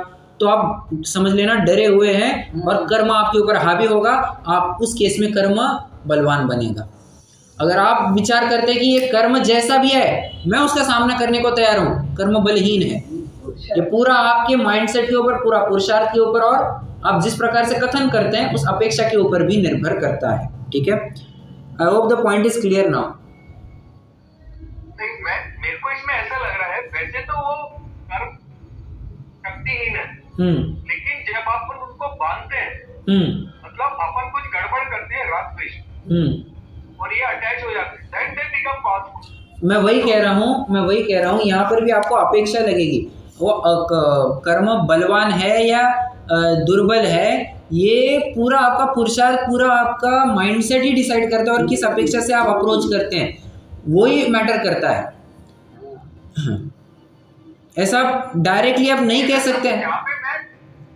तो आप समझ लेना डरे हुए हैं और कर्म आपके ऊपर हावी होगा, आप उस केस में कर्म बलवान बनेगा। अगर आप विचार करते हैं कि ये कर्म जैसा भी है मैं उसका सामना करने को तैयार हूँ, कर्म बलहीन है। ये पूरा आपके माइंडसेट के ऊपर, पूरा पुरुषार्थ के ऊपर, और आप जिस प्रकार से कथन करते हैं उस अपेक्षा के ऊपर भी निर्भर करता है। ठीक है, I hope the point is clear now. मेरे को इसमें ऐसा लग रहा है, वैसे तो वो कर्म शक्तिहीन है, लेकिन जब अपन उनको बांधते हैं, मतलब अपन कुछ गड़बड़ करते हैं रात में और ये अटैच हो जाते हैं, then they become powerful। मैं वही कह रहा हूँ यहाँ पर भी आपको अपेक्षा लगेगी। वो कर्म बलवान है या दुर्बल है, ये पूरा आपका पुरुषार्थ, पूरा आपका माइंडसेट ही डिसाइड करता है, और किस अपेक्षा से आप अप्रोच करते हैं वही मैटर करता है। ऐसा डायरेक्टली आप नहीं कह सकते हैं।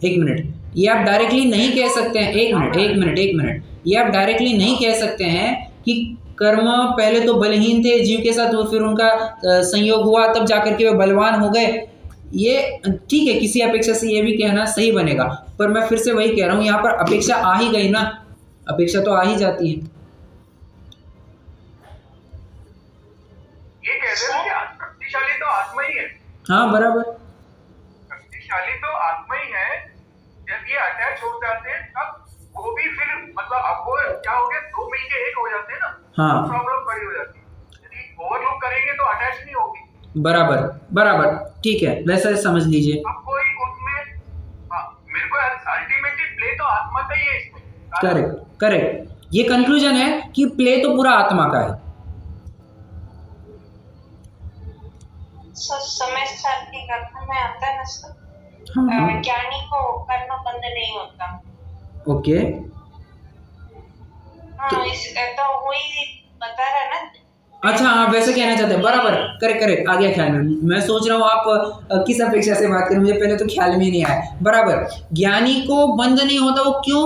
एक मिनट, ये आप डायरेक्टली नहीं कह सकते हैं। एक मिनट, ये आप डायरेक्टली नहीं कह सकते हैं कि कर्म पहले तो बलहीन थे जीव के साथ, फिर उनका संयोग हुआ तब जाकर के वे बलवान हो गए। ये ठीक है, किसी अपेक्षा से ये भी कहना सही बनेगा, पर मैं फिर से वही कह रहा हूँ, यहाँ पर अपेक्षा आ ही गई ना, अपेक्षा तो आ ही जाती है। ये कहते हैं कि शक्तिशाली तो आत्मा ही है। हाँ बराबर, शक्तिशाली तो आत्मा ही है। जब ये अटैच हो जाते हैं तब वो भी फिर मतलब अब वो क्या हो गया, दो मिलके एक हो जाते हैं ना, हाँ प्रॉब्लम बड़ी हो जाती है। यदि ओवरलूप करेंगे तो अटैच नहीं होगी। बराबर, ठीक है, वैसा समझ लीजिए। अब कोई उसमें मेरे को अल्टीमेटली प्ले तो आत्मा का ही है इसमें। करेक्ट, ये कंक्लूजन है कि प्ले तो पूरा आत्मा का है। समय साथ के कथन में आता है ना सर, हाँ। ज्ञानी को कर्म बंध नहीं होता। ओके, हाँ, इस तो वही बता रहा ना। अच्छा हाँ, वैसे कहना चाहते हैं, बराबर, करेक्ट, आ गया ख्याल में। मैं सोच रहा हूँ आप किस अपेक्षा से बात करें, मुझे पहले तो ख्याल में ही नहीं आया। बराबर, ज्ञानी को बंध नहीं होता, वो क्यों?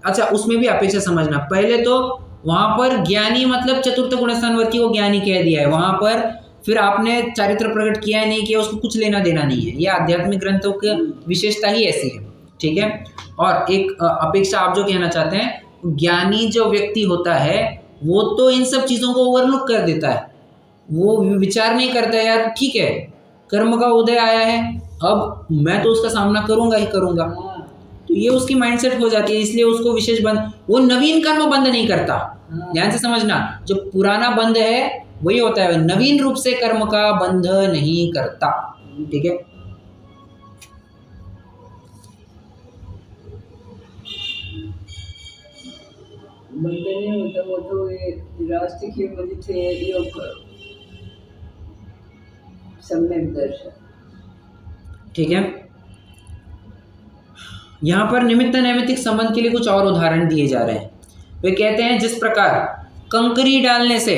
अच्छा, उसमें भी अपेक्षा समझना। पहले तो वहाँ पर ज्ञानी मतलब चतुर्थ गुणस्थान वर्ग को ज्ञानी कह दिया है, वहाँ पर फिर आपने चारित्र प्रकट किया नहीं किया, उसको कुछ लेना देना नहीं है। ये आध्यात्मिक ग्रंथों की विशेषता ही ऐसी है, ठीक है। और एक अपेक्षा आप जो कहना चाहते हैं, ज्ञानी जो व्यक्ति होता है वो तो इन सब चीज़ों को ओवरलुक कर देता है, वो विचार नहीं करता है यार ठीक है कर्म का उदय आया है, अब मैं तो उसका सामना करूंगा ही करूंगा, तो ये उसकी माइंडसेट हो जाती है। इसलिए उसको विशेष बंध, वो नवीन कर्म बंद नहीं करता। ध्यान से समझना, जो पुराना बंध है वही होता है, नवीन रूप से कर्म का बंध नहीं करता, ठीक है। बंद नहीं होता, वो तो ये राष्ट्र की वजह से योग सम्यक दर्शन, ठीक है। यहाँ पर निमित्त नैमित्तिक संबंध के लिए कुछ और उदाहरण दिए जा रहे हैं। वे कहते हैं जिस प्रकार कंकरी डालने से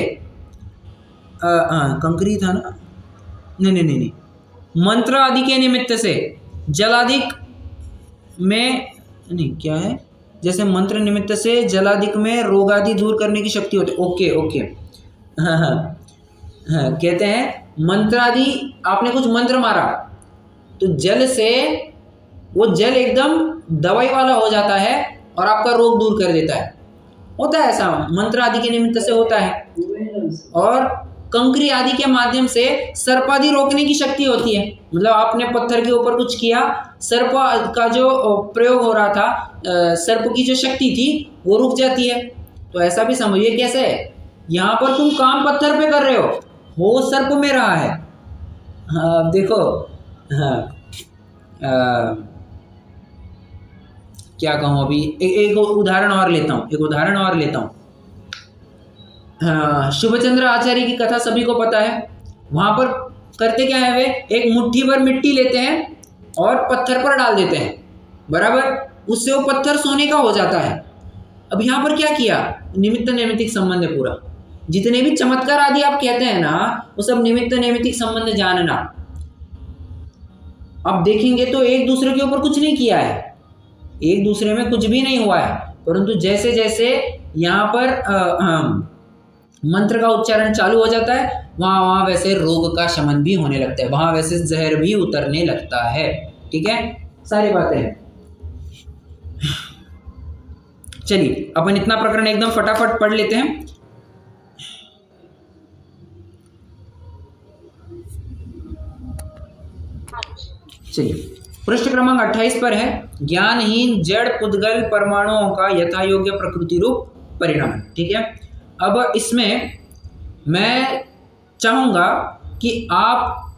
कंकरी था ना, नहीं, मंत्र आदि के निमित्त से जलादिक में नहीं, क्या है, जैसे मंत्र निमित्त से जलादिक में रोग आदि दूर करने की शक्ति होती है। ओके, हाँ, कहते हैं मंत्र आदि, आपने कुछ मंत्र मारा तो जल से वो जल एकदम दवाई वाला हो जाता है और आपका रोग दूर कर देता है, होता है ऐसा, मंत्र आदि के निमित्त से होता है। और कंकरी आदि के माध्यम से सर्प आदि रोकने की शक्ति होती है, मतलब आपने पत्थर के ऊपर कुछ किया, सर्प का जो प्रयोग हो रहा था, सर्प की जो शक्ति थी वो रुक जाती है। तो ऐसा भी समझिए कैसे है, यहाँ पर तुम काम पत्थर पे कर रहे हो सर्प में रहा है। हाँ देखो, क्या कहूँ अभी, एक उदाहरण और लेता हूँ। शुभचंद्र आचार्य की कथा सभी को पता है। वहाँ पर करते क्या है, वे एक मुट्ठी भर मिट्टी लेते हैं और पत्थर पर डाल देते हैं, बराबर, उससे वो पत्थर सोने का हो जाता है। अब यहाँ पर क्या किया, निमित्त नैमित्तिक संबंध है पूरा, जितने भी चमत्कार आदि आप कहते हैं ना, वो सब निमित्त नैमित्तिक संबंध जानना। अब देखेंगे तो एक दूसरे के ऊपर कुछ नहीं किया है, एक दूसरे में कुछ भी नहीं हुआ है, परंतु जैसे जैसे यहाँ पर मंत्र का उच्चारण चालू हो जाता है, वहाँ वैसे रोग का शमन भी होने लगता है, वहाँ वैसे जहर भी उतरने लगता है, ठीक है, सारी बातें हैं। चलिए अपन इतना प्रकरण एकदम फटाफट पढ़ लेते हैं। चलिए पृष्ठ क्रमांक 28 पर है, ज्ञानहीन जड़ पुद्गल परमाणुओं का यथा योग्य प्रकृति रूप परिणाम, ठीक है। अब इसमें मैं चाहूँगा कि आप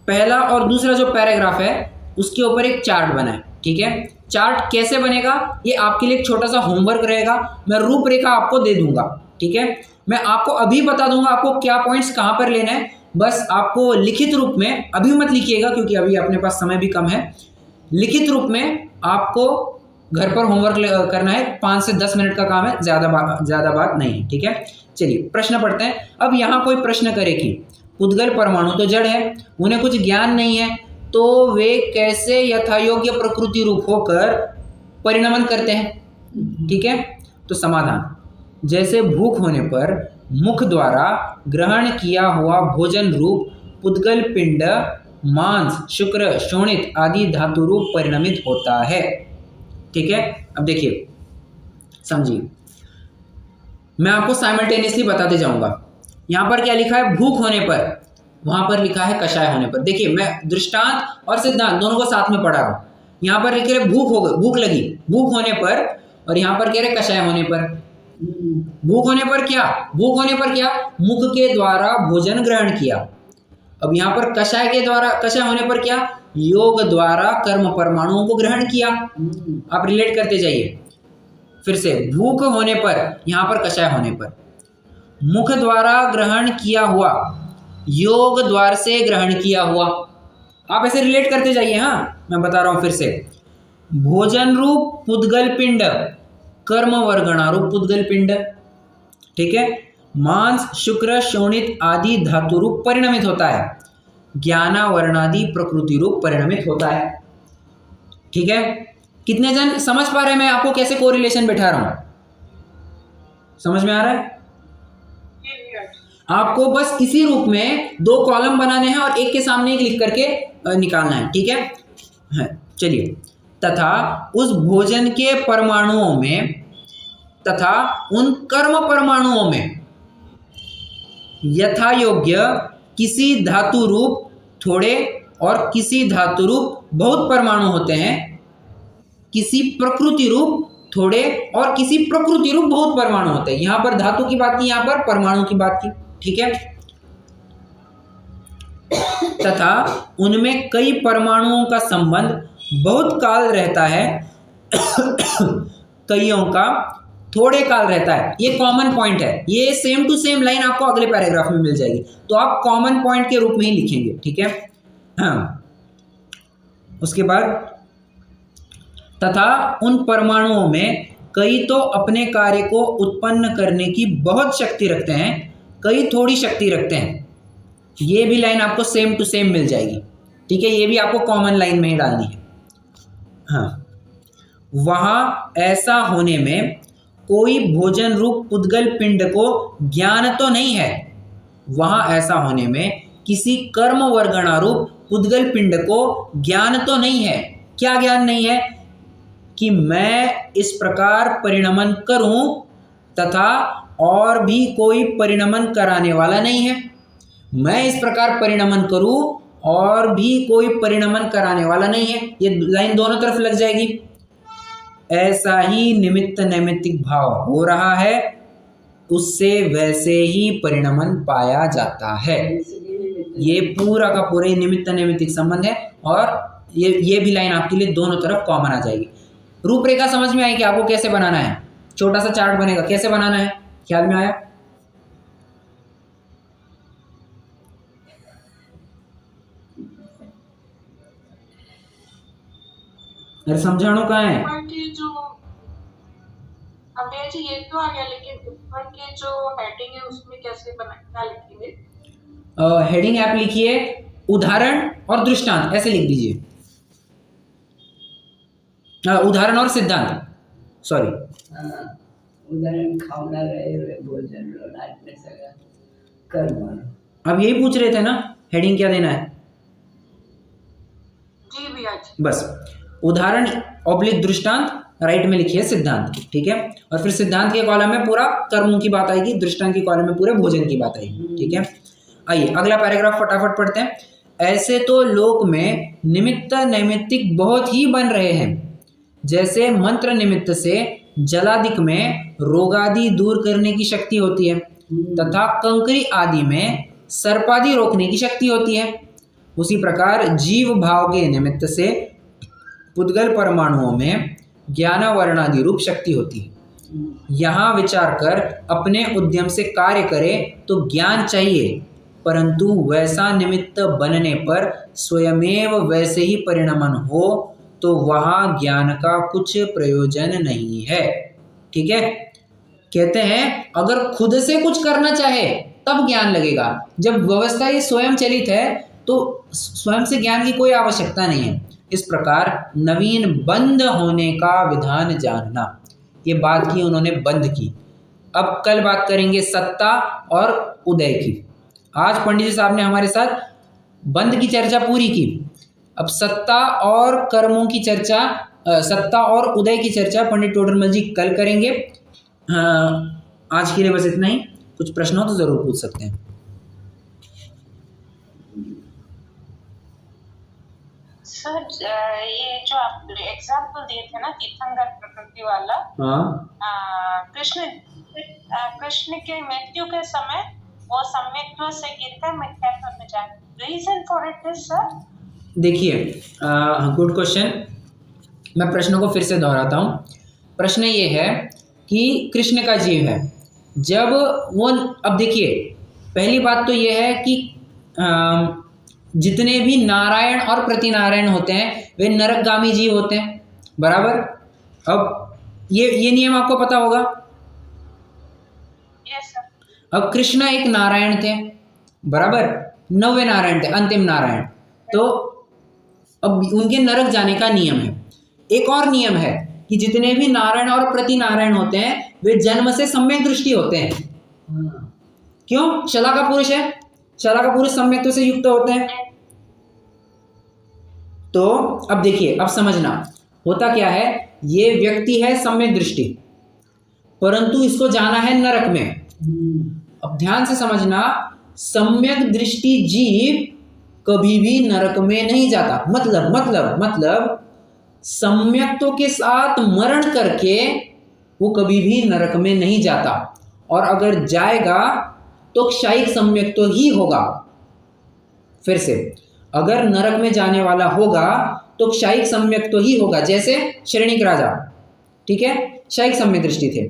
पहला और दूसरा जो पैराग्राफ है उसके ऊपर एक चार्ट बनाएं, ठीक है। चार्ट कैसे बनेगा, ये आपके लिए एक छोटा सा होमवर्क रहेगा, मैं रूपरेखा आपको दे दूंगा, ठीक है। मैं आपको अभी बता दूंगा आपको क्या पॉइंट्स कहाँ पर लेना है, बस आपको लिखित रूप में, अभी मत लिखिएगा क्योंकि अभी अपने पास समय भी कम है, लिखित रूप में आपको घर पर होमवर्क करना है, 5 से 10 मिनट का काम है, ज़्यादा बात नहीं है, ठीक है। चलिए प्रश्न पढ़ते हैं। अब यहाँ कोई प्रश्न करे कि पुद्गल परमाणु तो जड़ है, उन्हें कुछ ज्ञान नहीं है, तो वे कैसे यथायोग्य प्रकृति रूप होकर परिणमन करते हैं, ठीक है। तो समाधान, जैसे भूख होने पर मुख द्वारा ग्रहण किया हुआ भोजन रूप पुद्गल पिंड मांस, शुक्र, शोणित आदि धातु रूप परिणमित होता है, ठीक है। अब देखिए समझिए, मैं आपको साइमल्टेनियसली बताते जाऊंगा। यहाँ पर क्या लिखा है, भूख होने पर, वहां पर लिखा है कषाय होने पर। देखिए मैं दृष्टांत और सिद्धांत दोनों को साथ में पढ़ा रहा हूँ। यहाँ पर लिख रहे भूख लगी, भूख होने पर, और यहाँ पर कह रहे कषाय होने पर। भूख होने पर क्या, मुख के द्वारा भोजन ग्रहण किया। अब यहाँ पर कषाय होने पर क्या, योग द्वारा कर्म परमाणुओं को ग्रहण किया। आप रिलेट करते जाइए फिर से, भूख होने पर, यहाँ पर कषाय होने पर, मुख द्वारा ग्रहण किया हुआ, योग द्वार से ग्रहण किया हुआ, आप ऐसे रिलेट करते जाइए। हाँ मैं बता रहा हूं फिर से, भोजन रूप पुद्गल पिंड, कर्म वर्गणा रूप पुद्गल पिंड, ठीक है। मांस, शुक्र, शोणित आदि धातु रूप परिणमित होता है, ज्ञाना वर्णादि प्रकृति रूप परिणमित होता है, ठीक है। कितने जन समझ पा रहे हैं मैं आपको कैसे कोरिलेशन बैठा रहा हूं, समझ में आ रहा है। आपको बस इसी रूप में 2 कॉलम बनाने हैं और एक के सामने एक लिख करके निकालना है, ठीक है। चलिए, तथा उस भोजन के परमाणुओं में तथा उन कर्म परमाणुओं में यथा योग्य किसी धातु रूप थोड़े और किसी धातु रूप बहुत परमाणु होते हैं, किसी प्रकृति रूप थोड़े और किसी प्रकृति रूप बहुत परमाणु होते हैं। यहां पर धातु की बात की, यहां पर परमाणु की बात की, ठीक है। तथा उनमें कई परमाणुओं का संबंध बहुत काल रहता है, कईयों का थोड़े काल रहता है। ये कॉमन पॉइंट है, ये सेम टू सेम लाइन आपको अगले पैराग्राफ में मिल जाएगी, तो आप कॉमन पॉइंट के रूप में ही लिखेंगे, ठीक है। हाँ, उसके बाद तथा उन परमाणुओं में कई तो अपने कार्य को उत्पन्न करने की बहुत शक्ति रखते हैं, कई थोड़ी शक्ति रखते हैं। ये भी लाइन आपको सेम टू सेम मिल जाएगी, ठीक है। ये भी आपको कॉमन लाइन में ही डालनी है। हाँ, वहां ऐसा होने में कोई भोजन रूप पुद्गल पिंड को ज्ञान तो नहीं है, वहां ऐसा होने में किसी कर्म वर्गणा रूप पुद्गल पिंड को ज्ञान तो नहीं है। क्या ज्ञान नहीं है? कि मैं इस प्रकार परिणमन करूं तथा और भी कोई परिणमन कराने वाला नहीं है। मैं इस प्रकार परिणमन करूं और भी कोई परिणमन कराने वाला नहीं है। ये लाइन दोनों तरफ लग जाएगी। ऐसा ही निमित्त नैमित्तिक भाव हो रहा है, उससे वैसे ही परिणमन पाया जाता है। ये पूरा का पूरा निमित्त नैमित्तिक संबंध है और ये भी लाइन आपके लिए दोनों तरफ कॉमन आ जाएगी। रूपरेखा समझ में आई कि आपको कैसे बनाना है? छोटा सा चार्ट बनेगा, कैसे बनाना है ख्याल में आया? अरे समझाणो कहाँ है? ऊपर की जो अभय जी ये तो आ गया, लेकिन ऊपर के जो हेडिंग है उसमें कैसे क्या लिखेंगे? हेडिंग आप लिखिए उदाहरण और दृष्टांत, ऐसे लिख दीजिए। उदाहरण और सिद्धांत, सॉरी उदाहरण खाना रहे भोजन नाचने सगा कर्म। अब यही पूछ रहे थे ना, हेडिंग क्या देना है? जी भैया जी। बस उदाहरण ऑब्लिक दृष्टांत, राइट में लिखिए सिद्धांत, ठीक है। और फिर सिद्धांत के कॉलम में पूरा कर्मों की बात आएगी, दृष्टांत के कॉलम में पूरे भोजन की बात आएगी, ठीक है। आइए अगला पैराग्राफ फटाफट पढ़ते हैं। ऐसे तो लोक में निमित्त नैमित्तिक बहुत ही बन रहे हैं, जैसे मंत्र निमित्त से जलादिक में रोगादि दूर करने की शक्ति होती है तथा कंकरी आदि में सर्पादि रोकने की शक्ति होती है, उसी प्रकार जीव भाव के निमित्त से पुद्गल परमाणुओं में ज्ञान वर्णादि रूप शक्ति होती है। यहाँ विचार कर अपने उद्यम से कार्य करे तो ज्ञान चाहिए, परंतु वैसा निमित्त बनने पर स्वयमेव वैसे ही परिणमन हो तो वहाँ ज्ञान का कुछ प्रयोजन नहीं है, ठीक है। कहते हैं अगर खुद से कुछ करना चाहे तब ज्ञान लगेगा, जब व्यवस्था ही स्वयं चलित है तो स्वयं से ज्ञान की कोई आवश्यकता नहीं है। इस प्रकार नवीन बंद होने का विधान जानना, ये बात की उन्होंने बंद की। अब कल बात करेंगे सत्ता और उदय की। आज पंडित जी साहब ने हमारे साथ बंद की चर्चा पूरी की, अब सत्ता और कर्मों की चर्चा, सत्ता और उदय की चर्चा पंडित टोडरमल जी कल करेंगे। आज के लिए बस इतना ही। कुछ प्रश्न हो तो जरूर पूछ सकते हैं। सर ये जो आप एग्जाम्पल दिए थे ना तीर्थंकर प्रकृति वाला, हाँ, कृष्ण के मृत्यु के समय वो सम्यक्त्व से गिरकर मिथ्यात्व में जाए, reason for it is sir? देखिए गुड क्वेश्चन। मैं प्रश्न को फिर से दोहराता हूँ। प्रश्न ये है कि कृष्ण का जीव है, जब वो, अब देखिए पहली बात तो ये है कि जितने भी नारायण और प्रतिनारायण होते हैं वे नरकगामी जीव होते हैं, बराबर। अब ये नियम आपको पता होगा। Yes sir. अब कृष्ण एक नारायण थे, बराबर, 90 नारायण थे, अंतिम नारायण, तो अब उनके नरक जाने का नियम है। एक और नियम है कि जितने भी नारायण और प्रतिनारायण होते हैं वे जन्म से सम्यक दृष्टि होते हैं, क्यों? शला का पुरुष है, शला का पुरुष सम्यक्त्व से युक्त होते हैं। तो अब देखिए, अब समझना होता क्या है, ये व्यक्ति है सम्यक दृष्टि, परंतु इसको जाना है नरक में। अब ध्यान से समझना, सम्यक दृष्टि जीव कभी भी नरक में नहीं जाता। मतलब सम्यक्त्व के साथ मरण करके वो कभी भी नरक में नहीं जाता, और अगर जाएगा तो क्षयिक सम्यक्त्व ही होगा। फिर से, अगर नरक में जाने वाला होगा तो क्षयिक सम्यक्त्व ही होगा। जैसे श्रेणिक राजा, ठीक है, क्षयिक सम्यक दृष्टि थे।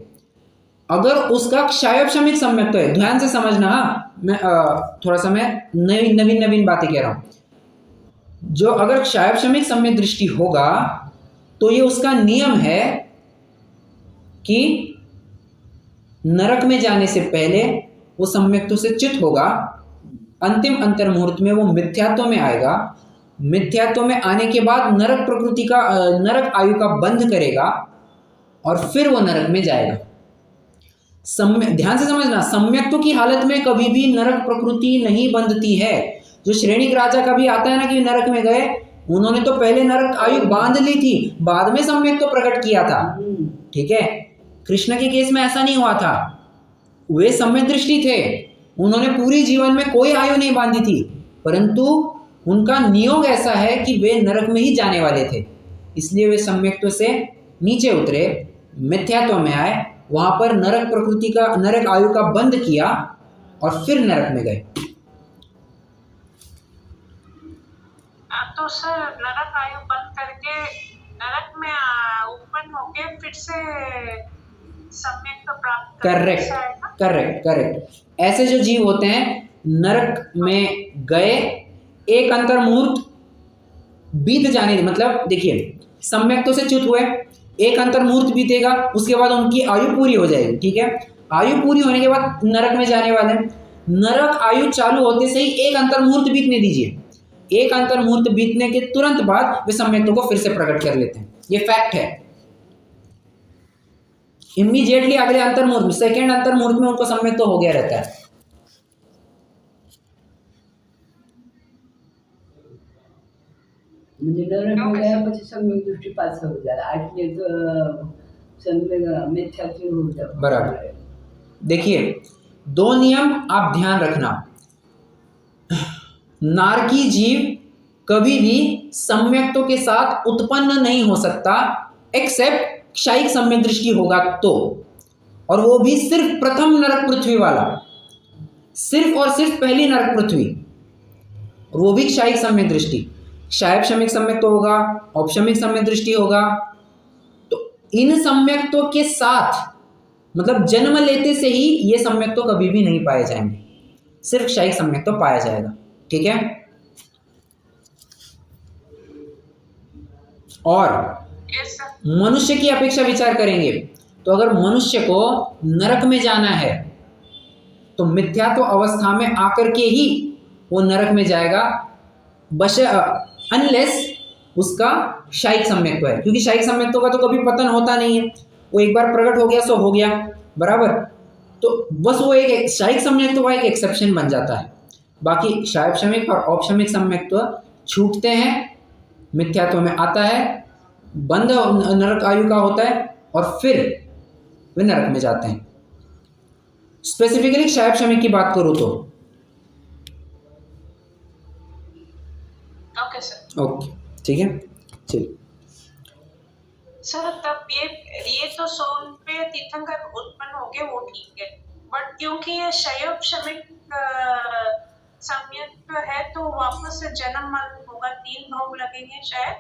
अगर उसका क्षयोपशमिक सम्यक्त्व है, ध्यान से समझना, मैं थोड़ा सा मैं नवीन बातें कह रहा हूं। जो अगर क्षयोपशमिक सम्यक दृष्टि होगा तो ये उसका नियम है कि नरक में जाने से पहले वो सम्यक्त्व से च्युत होगा, अंतिम अंतर मुहूर्त में वो मिथ्यात्व में आएगा, मिथ्यात्व में आने के बाद नरक प्रकृति का नरक आयु का बंध करेगा और फिर वो नरक में जाएगा। ध्यान से समझना, सम्यक्त्व की हालत में कभी भी नरक प्रकृति नहीं बंधती है। जो श्रेणिक राजा का भी आता है ना कि नरक में गए, उन्होंने तो पहले नरक आयु बांध ली थी, बाद में सम्यक्त्व प्रकट किया था, ठीक है। कृष्ण के केस में ऐसा नहीं हुआ था, वे सम्यक दृष्टि थे, उन्होंने पूरी जीवन में कोई आयु नहीं बांधी थी, परंतु उनका नियोग ऐसा है कि वे नरक में ही जाने वाले थे, इसलिए वे सम्यक्त्व से नीचे उतरे, मिथ्यात्व में आए, वहां पर नरक प्रकृति का नरक आयु का बंध किया और फिर नरक में गए। तो सर नरक आयु बंद करके नरक में उत्पन्न होके फिर से सम्यक्त्व प्राप्त करेक्ट। ऐसे जो जीव होते हैं नरक में गए, एक अंतर मुहूर्त बीत जाने, मतलब देखिए सम्यक्त्व से च्युत हुए, एक अंतर मुहूर्त बीतेगा, उसके बाद उनकी आयु पूरी हो जाएगी, ठीक है। आयु पूरी होने के बाद नरक में जाने वाले, नरक आयु चालू होते से ही एक अंतर मुहूर्त बीतने दीजिए, एक अंतर मुहूर्त बीतने के तुरंत बाद वे सम्यक्त्व को फिर से प्रकट कर लेते हैं, ये फैक्ट है। इमीडिएटली अगले अंतर मुहूर्त में, सेकेंड अंतर मुहूर्त में उनको सम्यक्त्व हो गया रहता है। म्हणजे नरक में गया પછી सम्यक दृष्टि पास हो जाता, आटले तो सम्यक मिथ्यात्व हो जाता। बराबर। देखिए, दो नियम आप ध्यान रखना, नारकी जीव कभी भी सम्यक्त्व के साथ उत्पन्न नहीं हो सकता, एक्सेप्ट क्षयिक सम्यक दृष्टि होगा तो, और वो भी सिर्फ प्रथम नरक पृथ्वी वाला, सिर्फ और सिर्फ पहली नरक पृथ्वी, और वो भी क्षयिक सम्यक दृष्टि। क्षयोपशमिक सम्यक्त्व होगा, औपशमिक सम्यक दृष्टि होगा, तो इन सम्यक्त्व के साथ मतलब जन्म लेते से ही ये सम्यक्त्व कभी भी नहीं पाए जाएंगे, सिर्फ क्षयिक सम्यक्त्व पाया जाएगा, ठीक है। और मनुष्य की अपेक्षा विचार करेंगे तो अगर मनुष्य को नरक में जाना है तो मिथ्यात्व अवस्था में आकर के ही वो नरक में जाएगा, अनलेस उसका क्षयिक सम्यक्त्व है, क्योंकि क्षयिक सम्यक्त्व का तो कभी पतन होता नहीं है, वो एक बार प्रकट हो गया सो हो गया, बराबर। तो बस वो एक क्षयिक सम्यक्त्व का एक एक्सेप्शन बन जाता है, बाकी क्षयोपशमिक और औपशमिक सम्यक्त्व छूटते हैं, मिथ्यात्व में आता है, बंध नरक आयु का होता है और फिर वे नरक में जाते हैं। स्पेसिफिकली क्षयोपशमिक की बात करूं तो ओके सर, ओके, ठीक है, चलिए। सर तब ये तो सोल पे तीर्थंकर उत्पन्न हो गए, वो ठीक है, बट क्योंकि ये क्षयोपशमिक सम्यक्त्व है तो वापस से जन्म मरण होगा, 3 भव लगेंगे शायद।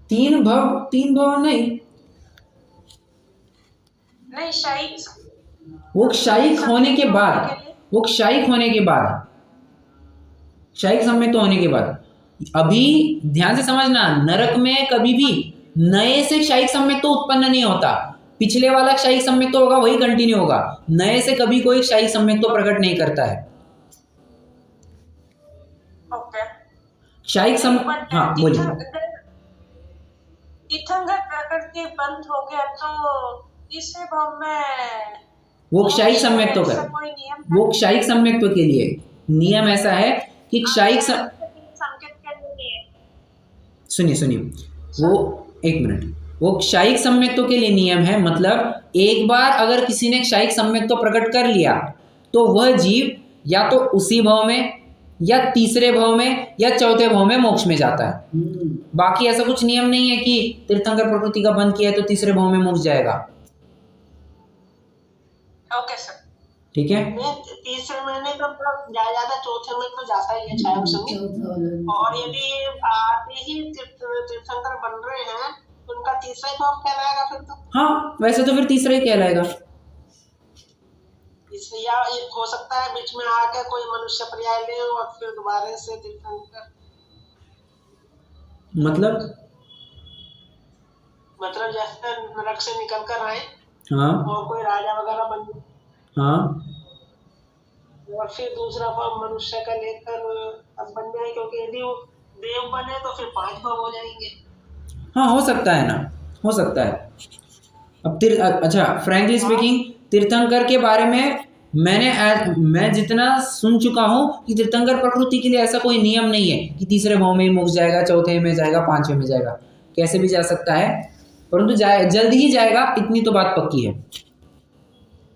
3 भव नहीं क्षयिक, वो क्षयिक होने के बाद, वो क्षयिक होने के बाद, क्षयिक सम्यक्त्व होने के बाद, अभी ध्यान से समझना, नरक में कभी भी नए से क्षयिक सम्यक्त्व उत्पन्न नहीं होता, पिछले वाला क्षयिक सम्यक्त्व होगा वही कंटिन्यू होगा, नए से कभी कोई क्षयिक सम्यक्त्व प्रकट नहीं करता है। क्षयिक हाँ बोलिए। तीर्थंकर प्रकृति बंद हो गया तो तीसरे भाव में वो क्षयिक सम्यक्त्व ऐसा का, कोई नियम वो क्षयिक सम्यक्त्व के लिए नियम ऐसा है कि क्षयिक संकेत के लिए नहीं है। सुनिए, वो एक मिनट, वो क्षयिक सम्यक्त्व के लिए नियम है। मतलब एक बार अगर किसी ने क्षयिक सम्यक्त्व प्रकट कर लिया तो वह जीव या तो उसी भव में या तीसरे भव में या चौथे भव में मोक्ष में जाता है। बाकी ऐसा कुछ नियम नहीं है कि तीर्थंकर प्रकृति का बंध किया है तो तीसरे भव में मोक्ष जाएगा। ओके सर, ठीक है, तीसरे महीने तो ज्यादा चौथे में तो जाता ही है छाया संगीत। और यदि आते ही तीर्थंकर बन रहे हैं तो उनका तीसरा ही भाव कहलाएगा फिर तो। हाँ वैसे तो फिर तीसरा ही कहलाएगा। इसलिए या ये हो सकता है बीच में आकर कोई मनुष्य पर्याय ले और फिर दोबारा से तीर्थंकर, मतलब जैसे नरक से निकल कर आए हाँ और कोई राजा वगैरह बन जाए, हाँ और फिर दूसरा भाव मनुष्य का लेकर अब बन जाए, क्योंकि यदि वो देव बने तो फिर 5 भाव हो जाएंगे। हाँ हो सकता है ना, हो सकता है। अब अच्छा फ्रैंकली स्पीकिंग, तीर्थंकर के बारे में मैं जितना सुन चुका हूँ कि तीर्थंकर प्रकृति के लिए ऐसा कोई नियम नहीं है कि तीसरे भाव में ही मोक्ष जाएगा, चौथे में जाएगा, पांचवें में जाएगा, कैसे भी जा सकता है, परंतु जल्द ही जाएगा, इतनी तो बात पक्की है।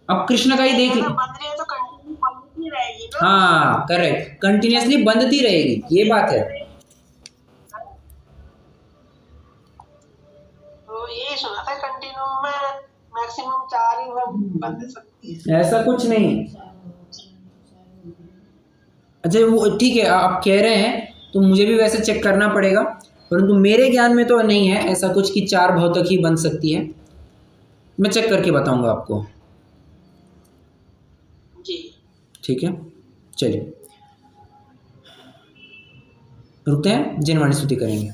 अब कृष्ण का ही देख लो, बंद रही है तो कंटिन्यू बंद रहेगी ना। हाँ करेक्ट, कंटिन्यूअसली बंधती रहेगी, ये बात है। तो ये सुना था कंटिन्यू में मैक्सिमम 4 ही बंद सकती है। ऐसा कुछ नहीं। अच्छा वो ठीक है, आप कह रहे हैं तो मुझे भी वैसे चेक करना पड़ेगा, परंतु मेरे ज्ञान में तो नहीं है ऐसा कुछ कि 4 भाव तक ही बन सकती है। मैं चेक करके बताऊंगा आपको। जी ठीक है, चलिए रुकते हैं, जिनवाणी स्तुति करेंगे।